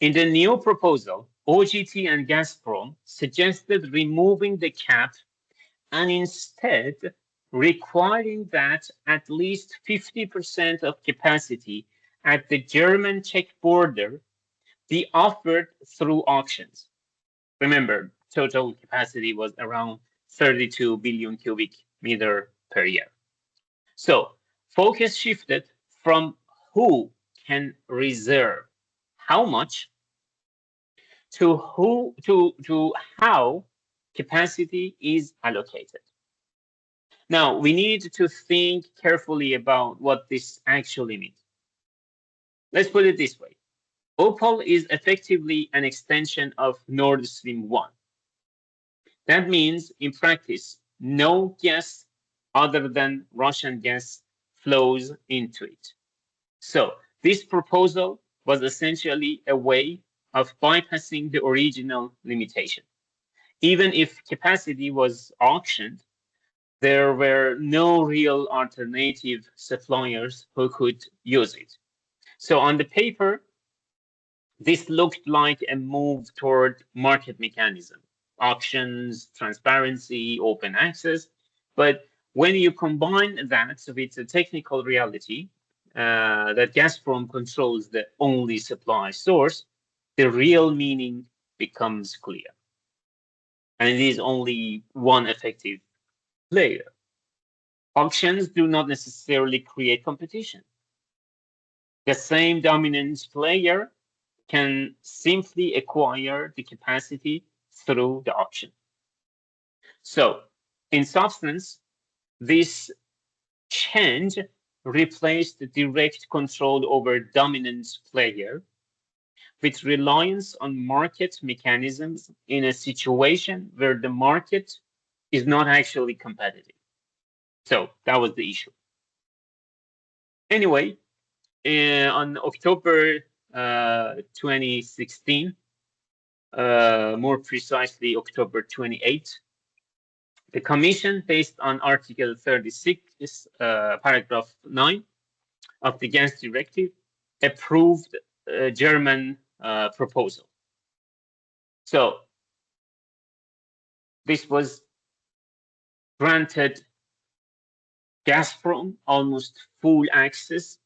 In the new proposal, OGT and Gazprom suggested removing the cap and instead requiring that at least 50% of capacity at the German-Czech border be offered through auctions. Remember, total capacity was around 32 billion cubic meter per year. So focus shifted from who can reserve how much to how capacity is allocated. Now, we need to think carefully about what this actually means. Let's put it this way. OPAL is effectively an extension of Nord Stream 1. That means, in practice, no gas other than Russian gas flows into it. So, this proposal was essentially a way of bypassing the original limitation. Even if capacity was auctioned, there were no real alternative suppliers who could use it. So on the paper, this looked like a move toward market mechanism, auctions, transparency, open access. But when you combine that with the technical reality that Gazprom controls the only supply source, the real meaning becomes clear. And it is only one effective player. Auctions do not necessarily create competition. The same dominant player can simply acquire the capacity through the auction. So, in substance, this change replaced direct control over dominant player with reliance on market mechanisms in a situation where the market is not actually competitive. So that was the issue. Anyway, on October 2016, more precisely October 28, the Commission, based on Article 36, paragraph 9 of the Gas Directive, approved a German proposal. So this was granted Gazprom almost full access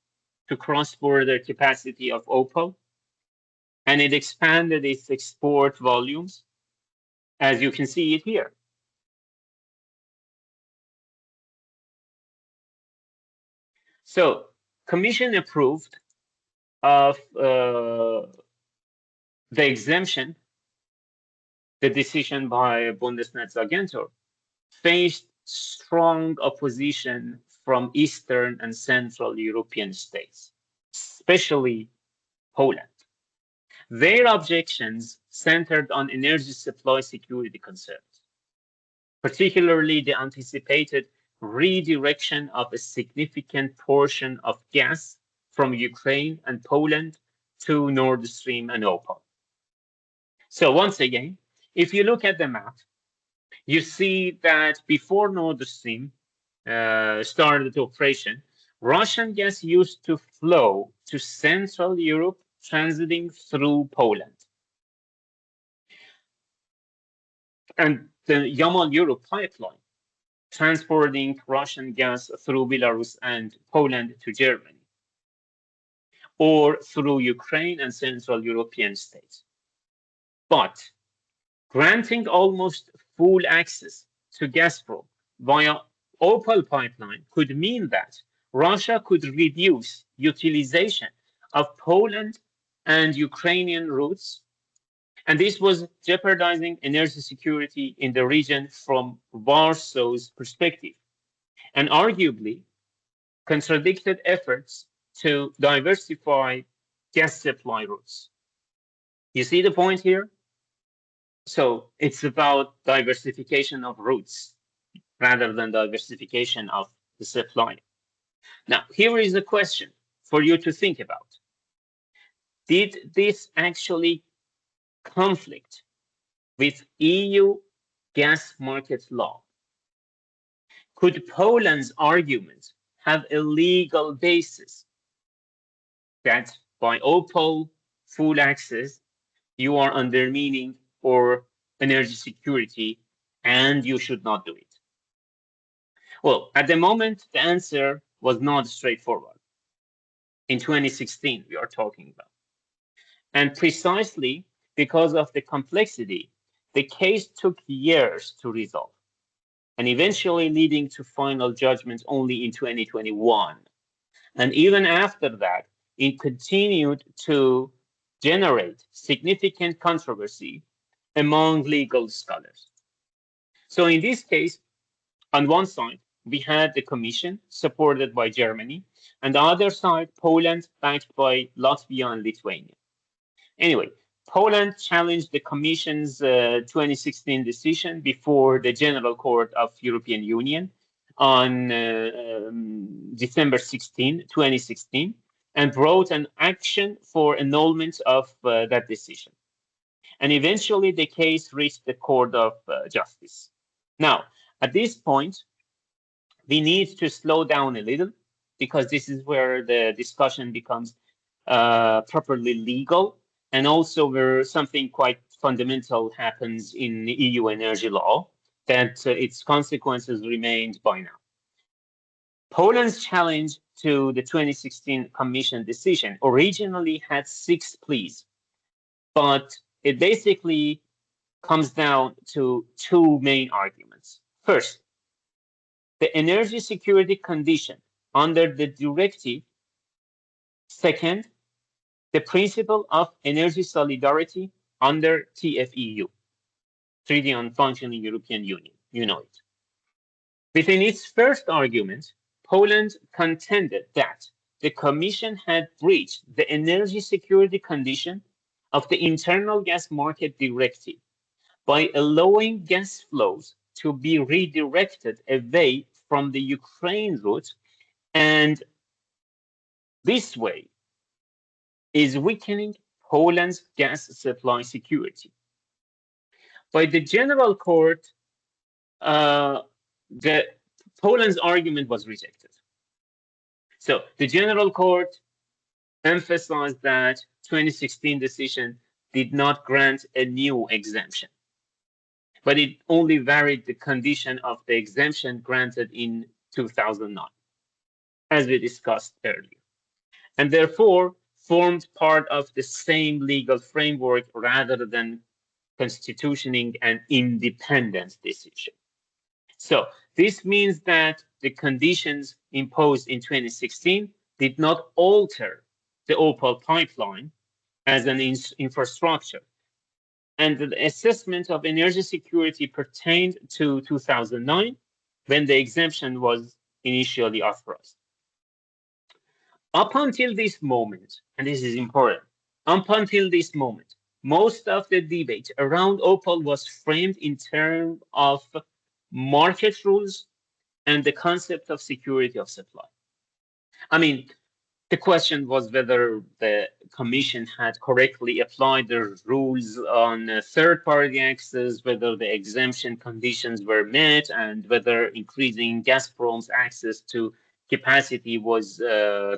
to cross-border capacity of OPAL, and it expanded its export volumes, as you can see it here. So, Commission approved of the exemption, the decision by Bundesnetzagentur, faced strong opposition from Eastern and Central European states, especially Poland. Their objections centered on energy supply security concerns, particularly the anticipated redirection of a significant portion of gas from Ukraine and Poland to Nord Stream and OPAL. So once again, if you look at the map, you see that before Nord Stream started operation, Russian gas used to flow to Central Europe, transiting through Poland. And the Yamal-Europe pipeline, transporting Russian gas through Belarus and Poland to Germany, or through Ukraine and Central European states. But granting almost full access to Gazprom via OPAL pipeline could mean that Russia could reduce utilization of Poland and Ukrainian routes, and this was jeopardizing energy security in the region from Warsaw's perspective, and arguably contradicted efforts to diversify gas supply routes. You see the point here? So it's about diversification of routes rather than diversification of the supply. Now, here is a question for you to think about. Did this actually conflict with EU gas market law? Could Poland's argument have a legal basis that by OPAL full access, you are undermining or energy security and you should not do it? Well, at the moment, the answer was not straightforward. In 2016, we are talking about. And precisely because of the complexity, the case took years to resolve, and eventually leading to final judgments only in 2021. And even after that, it continued to generate significant controversy among legal scholars. So in this case, on one side, we had the Commission supported by Germany, and the other side, Poland, backed by Latvia and Lithuania. Anyway, Poland challenged the Commission's 2016 decision before the General Court of European Union on December 16, 2016, and brought an action for annulment of that decision. And eventually the case reached the Court of Justice. Now, at this point, we need to slow down a little because this is where the discussion becomes properly legal, and also where something quite fundamental happens in the EU energy law that its consequences remained by now. Poland's challenge to the 2016 Commission decision originally had 6 pleas, but it basically comes down to 2 main arguments. First, the energy security condition under the directive. Second, the principle of energy solidarity under TFEU, Treaty on Functioning European Union. You know it. Within its first argument, Poland contended that the Commission had breached the energy security condition of the internal gas market directive by allowing gas flows to be redirected away from the Ukraine route, and this way is weakening Poland's gas supply security. By the General Court, Poland's argument was rejected. So the General Court emphasized that 2016 decision did not grant a new exemption, but it only varied the condition of the exemption granted in 2009, as we discussed earlier, and therefore formed part of the same legal framework rather than constituting an independent decision. So this means that the conditions imposed in 2016 did not alter the OPAL pipeline as an infrastructure, and the assessment of energy security pertained to 2009 when the exemption was initially authorized. Up until this moment, and this is important, up until this moment, most of the debate around OPAL was framed in terms of market rules and the concept of security of supply. I mean, the question was whether the Commission had correctly applied the rules on third-party access, whether the exemption conditions were met, and whether increasing Gazprom's access to capacity was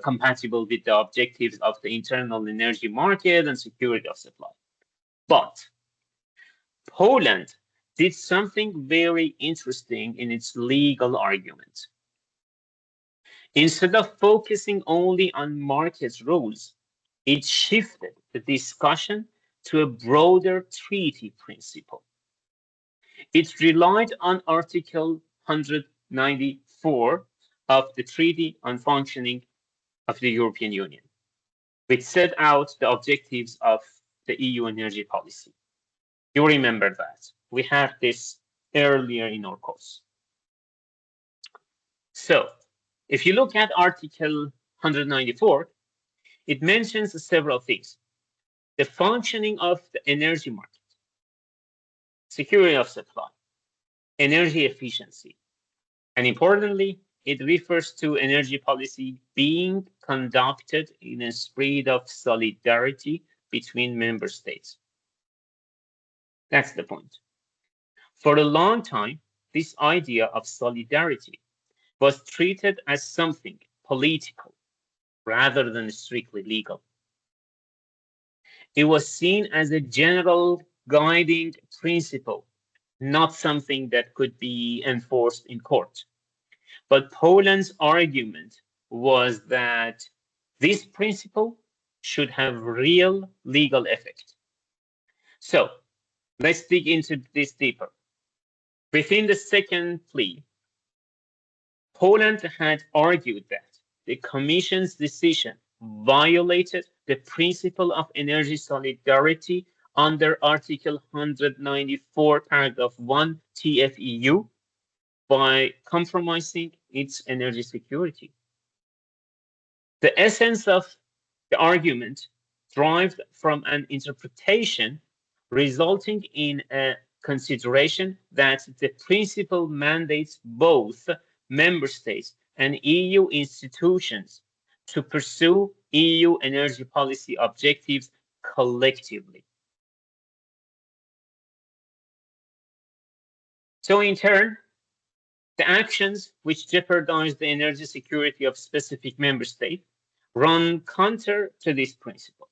compatible with the objectives of the internal energy market and security of supply. But Poland did something very interesting in its legal argument. Instead of focusing only on market rules, it shifted the discussion to a broader treaty principle. It relied on Article 194 of the Treaty on Functioning of the European Union, which set out the objectives of the EU energy policy. You remember that. We had this earlier in our course. So, if you look at Article 194, it mentions several things. The functioning of the energy market, security of supply, energy efficiency, and importantly, it refers to energy policy being conducted in a spirit of solidarity between member states. That's the point. For a long time, this idea of solidarity was treated as something political rather than strictly legal. It was seen as a general guiding principle, not something that could be enforced in court. But Poland's argument was that this principle should have real legal effect. So let's dig into this deeper. Within the second plea, Poland had argued that the Commission's decision violated the principle of energy solidarity under Article 194, paragraph 1 TFEU, by compromising its energy security. The essence of the argument derived from an interpretation resulting in a consideration that the principle mandates both member states and EU institutions to pursue EU energy policy objectives collectively. So in turn, the actions which jeopardize the energy security of specific member states run counter to this principle.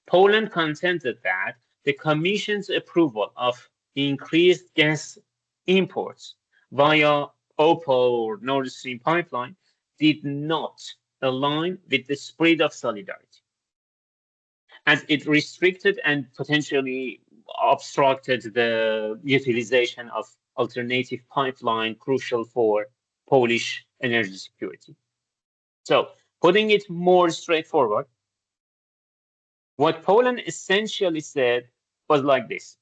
Poland contended that the Commission's approval of increased gas imports via OPAL or Nord Stream pipeline did not align with the spirit of solidarity, as it restricted and potentially obstructed the utilization of alternative pipeline crucial for Polish energy security. So, putting it more straightforward, what Poland essentially said was like this.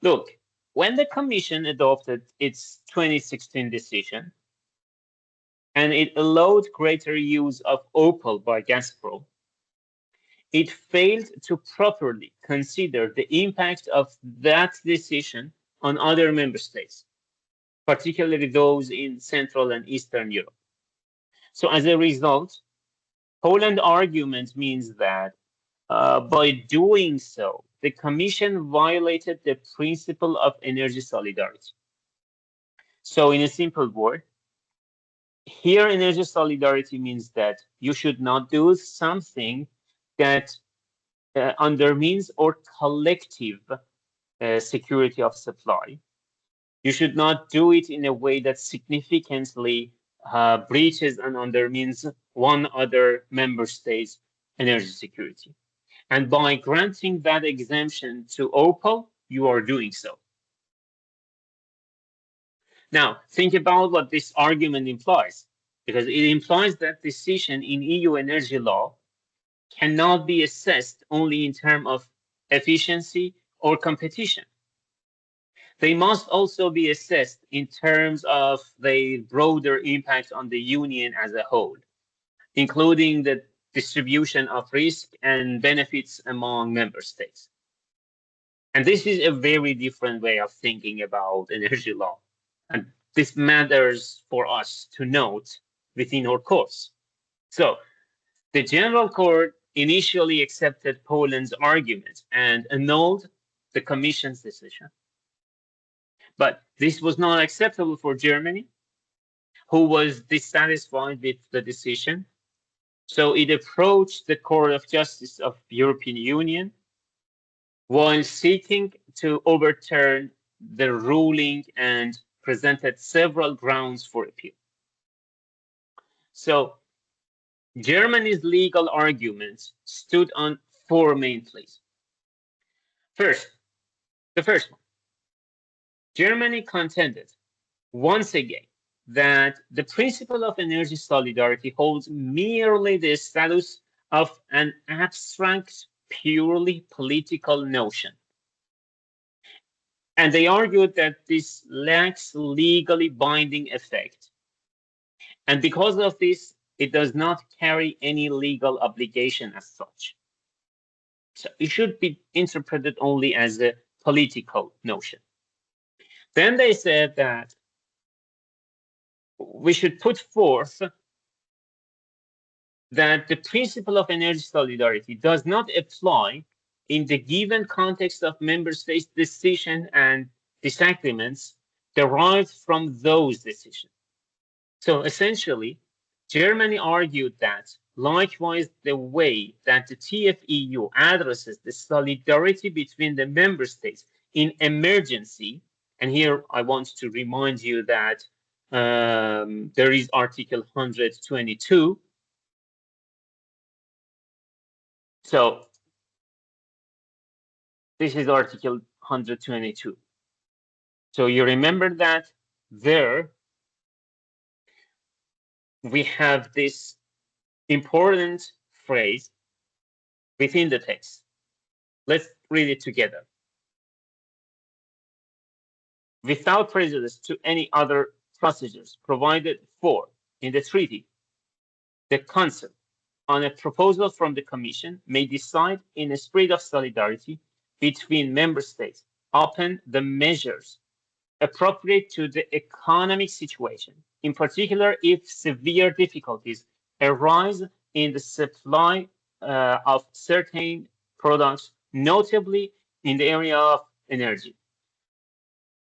Look, when the Commission adopted its 2016 decision and it allowed greater use of OPAL by Gazprom, it failed to properly consider the impact of that decision on other member states, particularly those in Central and Eastern Europe. So as a result, Poland's argument means that by doing so, the Commission violated the principle of energy solidarity. So in a simple word, here energy solidarity means that you should not do something that undermines our collective security of supply. You should not do it in a way that significantly breaches and undermines one other member state's energy security. And by granting that exemption to OPAL, you are doing so. Now, think about what this argument implies, because it implies that decision in EU energy law cannot be assessed only in terms of efficiency or competition. They must also be assessed in terms of the broader impact on the Union as a whole, including the distribution of risk and benefits among member states. And this is a very different way of thinking about energy law. And this matters for us to note within our course. So the General Court initially accepted Poland's argument and annulled the Commission's decision. But this was not acceptable for Germany, who was dissatisfied with the decision. So it approached the Court of Justice of the European Union while seeking to overturn the ruling and presented several grounds for appeal. So Germany's legal arguments stood on four main pleas. First, the first one, Germany contended once again that the principle of energy solidarity holds merely the status of an abstract, purely political notion. And they argued that this lacks legally binding effect. And because of this, it does not carry any legal obligation as such. So it should be interpreted only as a political notion. Then they said that we should put forth that the principle of energy solidarity does not apply in the given context of member states' decisions and disagreements derived from those decisions. So essentially, Germany argued that likewise, the way that the TFEU addresses the solidarity between the member states in emergency, and here I want to remind you that there is Article 122. So this is Article 122. So you remember that there we have this important phrase within the text. Let's read it together. without prejudice to any other procedures provided for in the treaty, the Council, on a proposal from the Commission, may decide in a spirit of solidarity between member states upon the measures appropriate to the economic situation, in particular if severe difficulties arise in the supply of certain products, notably in the area of energy.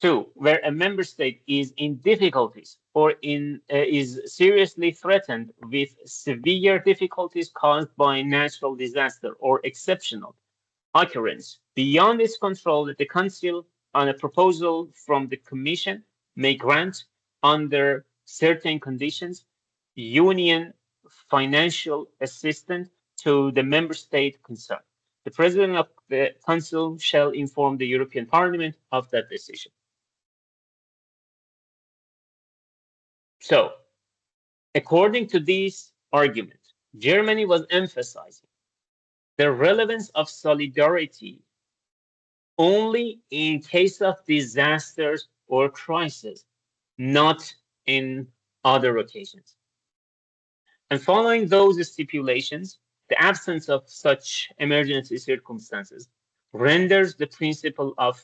Two, where a member state is in difficulties or is seriously threatened with severe difficulties caused by natural disaster or exceptional occurrence beyond its control, that the Council, on a proposal from the Commission, may grant, under certain conditions, Union financial assistance to the member state concerned. The President of the Council shall inform the European Parliament of that decision. So, according to this argument, Germany was emphasizing the relevance of solidarity only in case of disasters or crises, not in other occasions. And following those stipulations, the absence of such emergency circumstances renders the principle of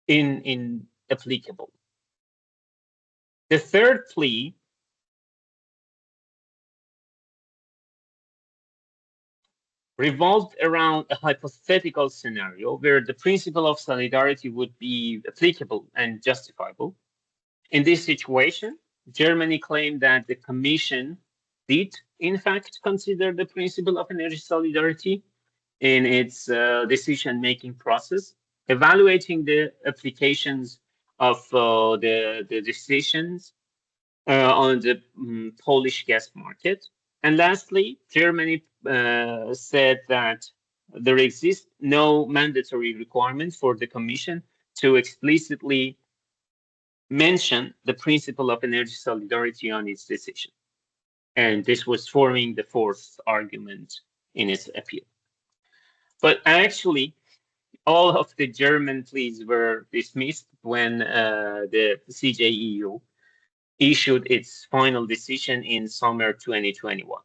inapplicable. The third plea revolved around a hypothetical scenario where the principle of solidarity would be applicable and justifiable. In this situation, Germany claimed that the Commission did, in fact, consider the principle of energy solidarity in its decision-making process, evaluating the applications of the decisions on the Polish gas market. And lastly, Germany said that there exists no mandatory requirement for the Commission to explicitly mention the principle of energy solidarity on its decision. And this was forming the fourth argument in its appeal. But actually, all of the German pleas were dismissed when the CJEU issued its final decision in summer 2021.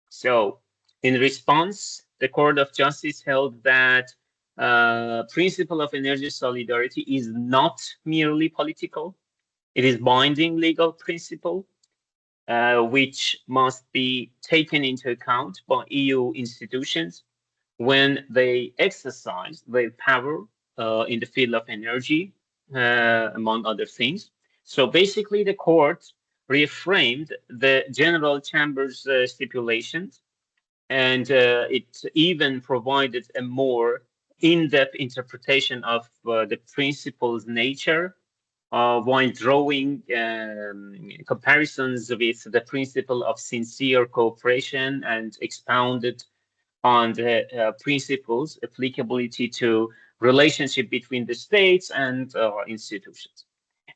So, in response, the Court of Justice held that principle of energy solidarity is not merely political. It is binding legal principle, which must be taken into account by EU institutions when they exercise their power in the field of energy, among other things. So basically, the court reframed the General Chamber's stipulations, and it even provided a more in-depth interpretation of the principle's nature while drawing comparisons with the principle of sincere cooperation, and expounded on the principle's applicability to relationship between the states and institutions.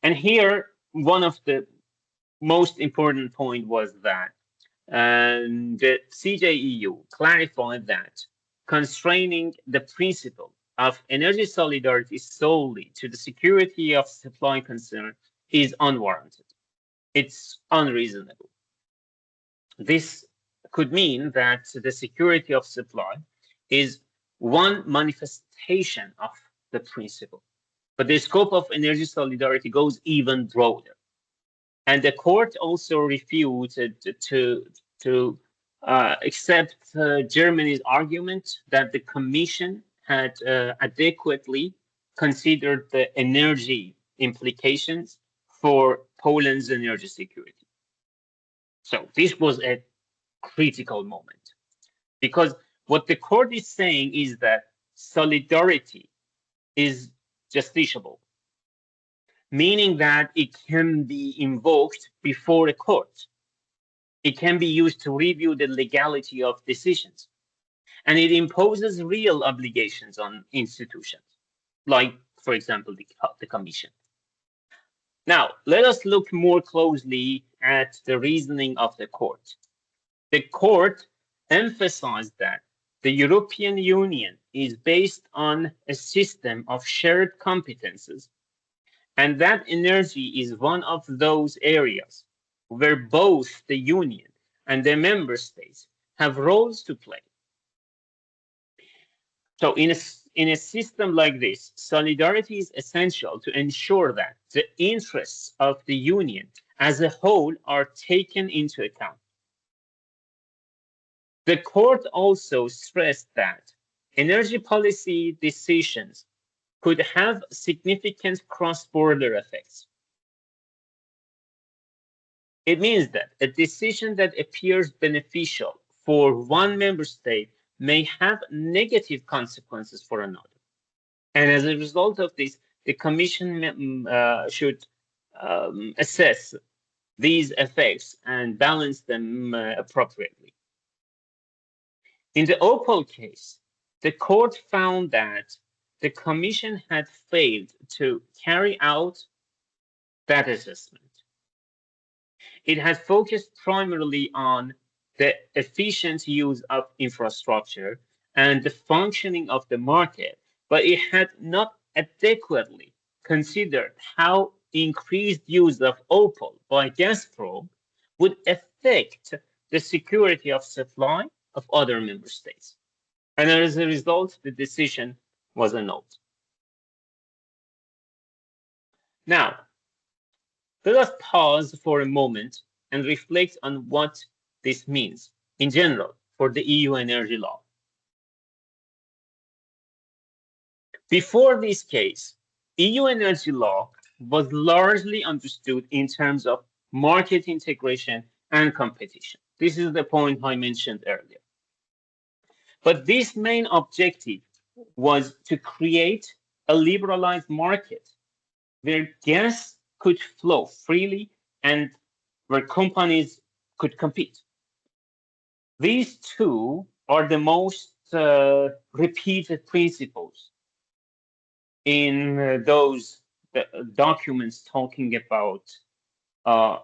And here, one of the most important point was that the CJEU clarified that constraining the principle of energy solidarity solely to the security of supply concern is unwarranted. It's unreasonable. This could mean that the security of supply is one manifestation of the principle, but the scope of energy solidarity goes even broader. And the court also refused to accept Germany's argument that the Commission had adequately considered the energy implications for Poland's energy security. So this was a critical moment, because what the court is saying is that solidarity is justiciable, meaning that it can be invoked before a court. It can be used to review the legality of decisions, and it imposes real obligations on institutions, like, for example, the Commission. Now, let us look more closely at the reasoning of the court. The court emphasized that the European Union is based on a system of shared competences, and that energy is one of those areas where both the Union and the member states have roles to play. So in a system like this, solidarity is essential to ensure that the interests of the Union as a whole are taken into account. The court also stressed that energy policy decisions could have significant cross-border effects. It means that a decision that appears beneficial for one member state may have negative consequences for another. And as a result of this, the Commission should assess these effects and balance them appropriately. In the OPAL case, the court found that the Commission had failed to carry out that assessment. It had focused primarily on the efficient use of infrastructure and the functioning of the market, but it had not adequately considered how increased use of OPAL by Gazprom would affect the security of supply of other member states. And as a result, the decision was annulled. Now, let us pause for a moment and reflect on what this means in general for the EU energy law. Before this case, EU energy law was largely understood in terms of market integration and competition. This is the point I mentioned earlier. But this main objective was to create a liberalized market where gas could flow freely and where companies could compete. These two are the most repeated principles in those documents talking about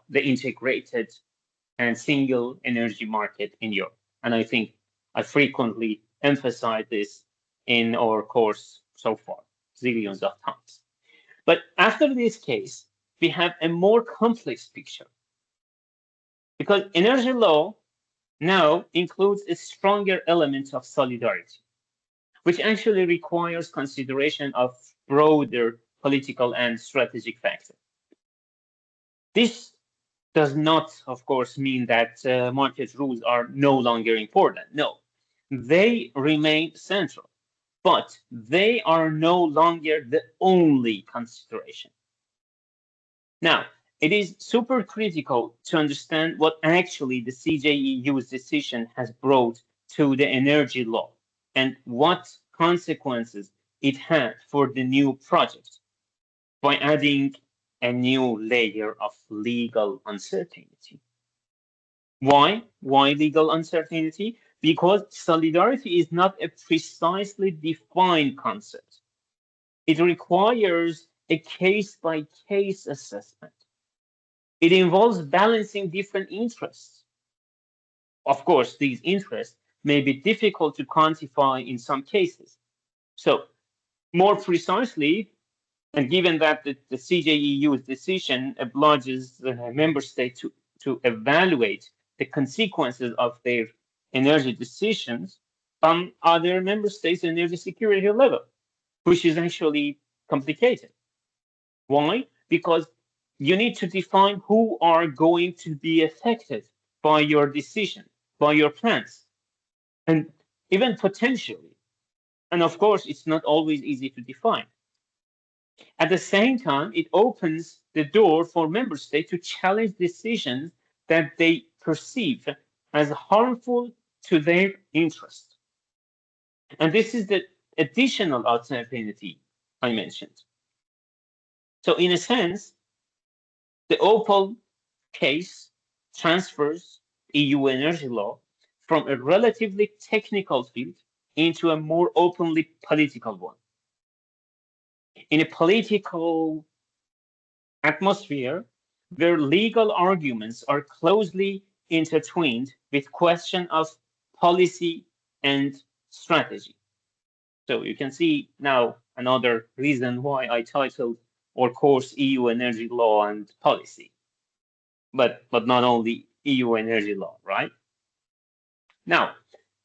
the integrated and single energy market in Europe. And I think I frequently emphasize this in our course so far, zillions of times. But after this case, we have a more complex picture because energy law now includes a stronger element of solidarity, which actually requires consideration of broader political and strategic factors. This does not, of course, mean that market rules are no longer important. No, they remain central, but they are no longer the only consideration. Now, it is super critical to understand what actually the CJEU's decision has brought to the energy law and what consequences it had for the new project by adding a new layer of legal uncertainty. Why? Why legal uncertainty? Because solidarity is not a precisely defined concept. It requires a case-by-case assessment. It involves balancing different interests. Of course, these interests may be difficult to quantify in some cases. So, more precisely, and given that the CJEU's decision obliges the member state to evaluate the consequences of their energy decisions on other member states' energy security level, which is actually complicated. Why? Because you need to define who are going to be affected by your decision, by your plans, and even potentially. And of course, it's not always easy to define. At the same time, it opens the door for member states to challenge decisions that they perceive as harmful to their interest. And this is the additional uncertainty I mentioned. So in a sense, the OPAL case transfers EU energy law from a relatively technical field into a more openly political one. In a political atmosphere where legal arguments are closely intertwined with questions of policy and strategy. So you can see now another reason why I titled our course EU Energy Law and Policy, but not only EU energy law, right? Now,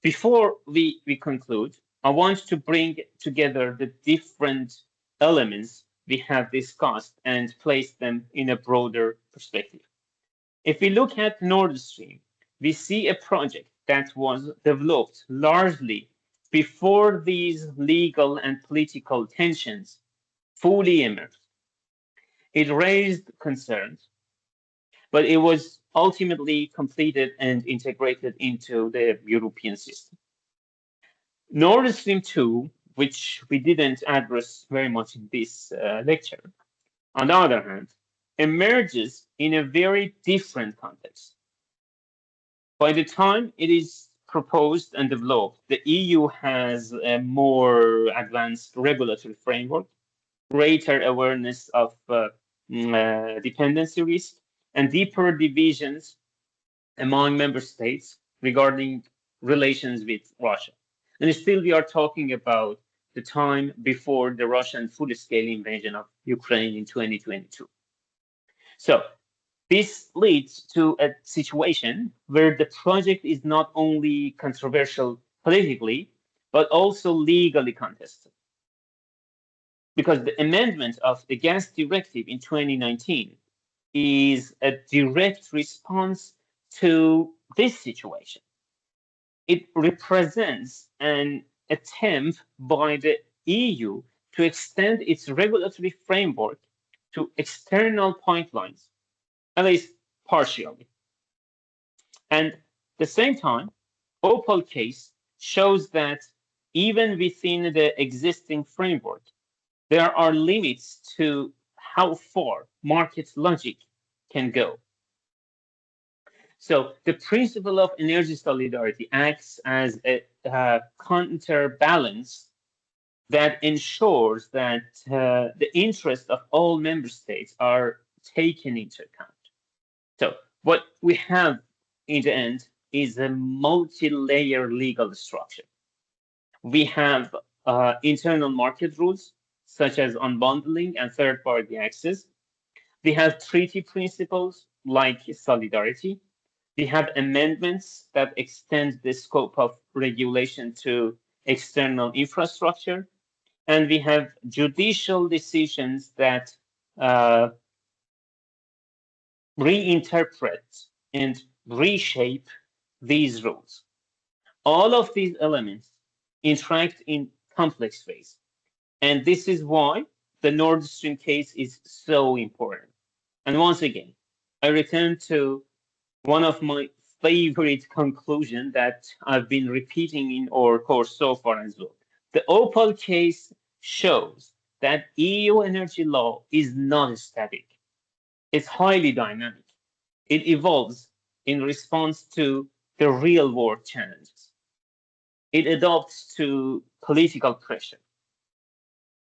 before we conclude, I want to bring together the different elements we have discussed and place them in a broader perspective. If we look at Nord Stream, we see a project that was developed largely before these legal and political tensions fully emerged. It raised concerns, but it was ultimately completed and integrated into the European system. Nord Stream 2, which we didn't address very much in this lecture, on the other hand, emerges in a very different context. By the time it is proposed and developed, the EU has a more advanced regulatory framework, greater awareness of dependency risk, and deeper divisions among member states regarding relations with Russia. And still, we are talking about the time before the Russian full-scale invasion of Ukraine in 2022. So this leads to a situation where the project is not only controversial politically, but also legally contested. Because the amendment of the gas directive in 2019 is a direct response to this situation. It represents an attempt by the EU to extend its regulatory framework to external pipelines, at least partially. And at the same time, OPAL case shows that even within the existing framework, there are limits to how far market logic can go. So the principle of energy solidarity acts as a counterbalance that ensures that the interests of all member states are taken into account. So what we have in the end is a multi-layer legal structure. We have internal market rules, such as unbundling and third-party access. We have treaty principles like solidarity. We have amendments that extend the scope of regulation to external infrastructure. And we have judicial decisions that reinterpret and reshape these rules. All of these elements interact in complex ways. And this is why the Nord Stream case is so important. And once again, I return to one of my favorite conclusions that I've been repeating in our course so far as well. The OPAL case shows that EU energy law is not static. It's highly dynamic. It evolves in response to the real world challenges. It adapts to political pressure.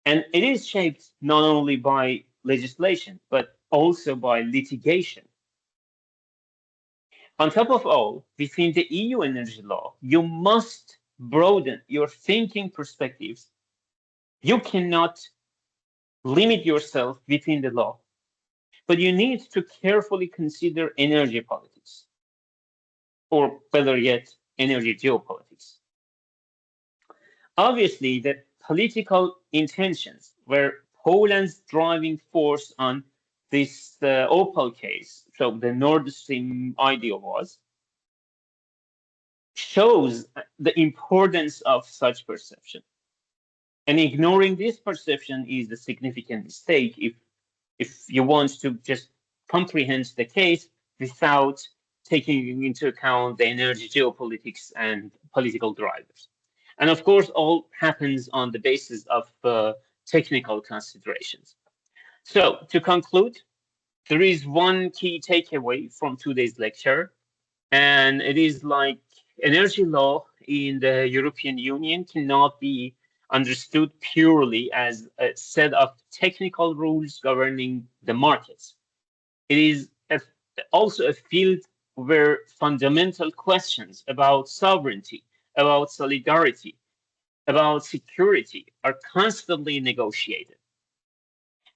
And it is shaped not only by legislation, but also by litigation. On top of all, within the EU energy law, you must broaden your thinking perspectives. You cannot limit yourself within the law, but you need to carefully consider energy politics, or better yet, energy geopolitics. Obviously, the political intentions were Poland's driving force on this OPAL case, so the Nord Stream idea was, shows the importance of such perception. And ignoring this perception is a significant mistake if you want to just comprehend the case without taking into account the energy geopolitics and political drivers. And of course, all happens on the basis of technical considerations. So to conclude, there is one key takeaway from today's lecture, and it is like energy law in the European Union cannot be understood purely as a set of technical rules governing the markets. It is also a field where fundamental questions about sovereignty, about solidarity, about security are constantly negotiated.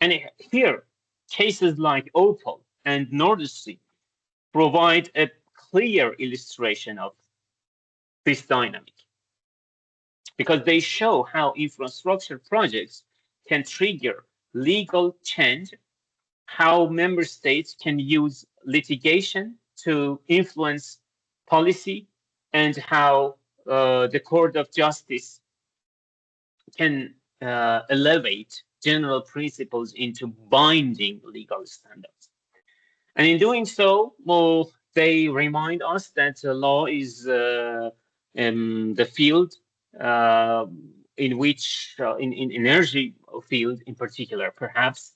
And here, cases like OPAL and Nord Stream provide a clear illustration of this dynamic because they show how infrastructure projects can trigger legal change, how member states can use litigation to influence policy, and how the Court of Justice can elevate general principles into binding legal standards. And in doing so, well, they remind us that law is the field uh, in which, in energy field in particular, perhaps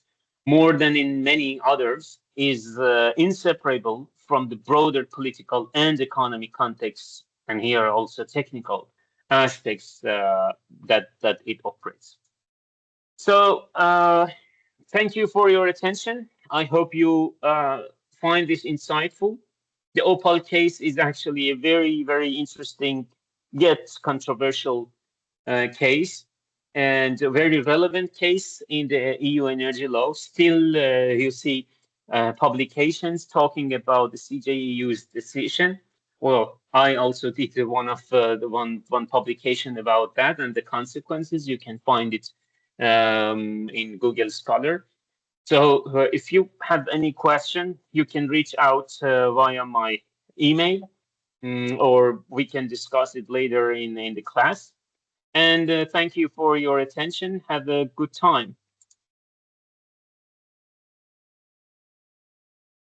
more than in many others, is inseparable from the broader political and economic context, and here also technical aspects that it operates. So thank you for your attention. I hope you find this insightful. The OPAL case is actually a very, very interesting yet controversial case and a very relevant case in the EU energy law. Still, you see publications talking about the CJEU's decision. Well, I also did the one publication about that and the consequences. You can find it in Google Scholar. So if you have any question, you can reach out via my email, or we can discuss it later in the class. And thank you for your attention. Have a good time.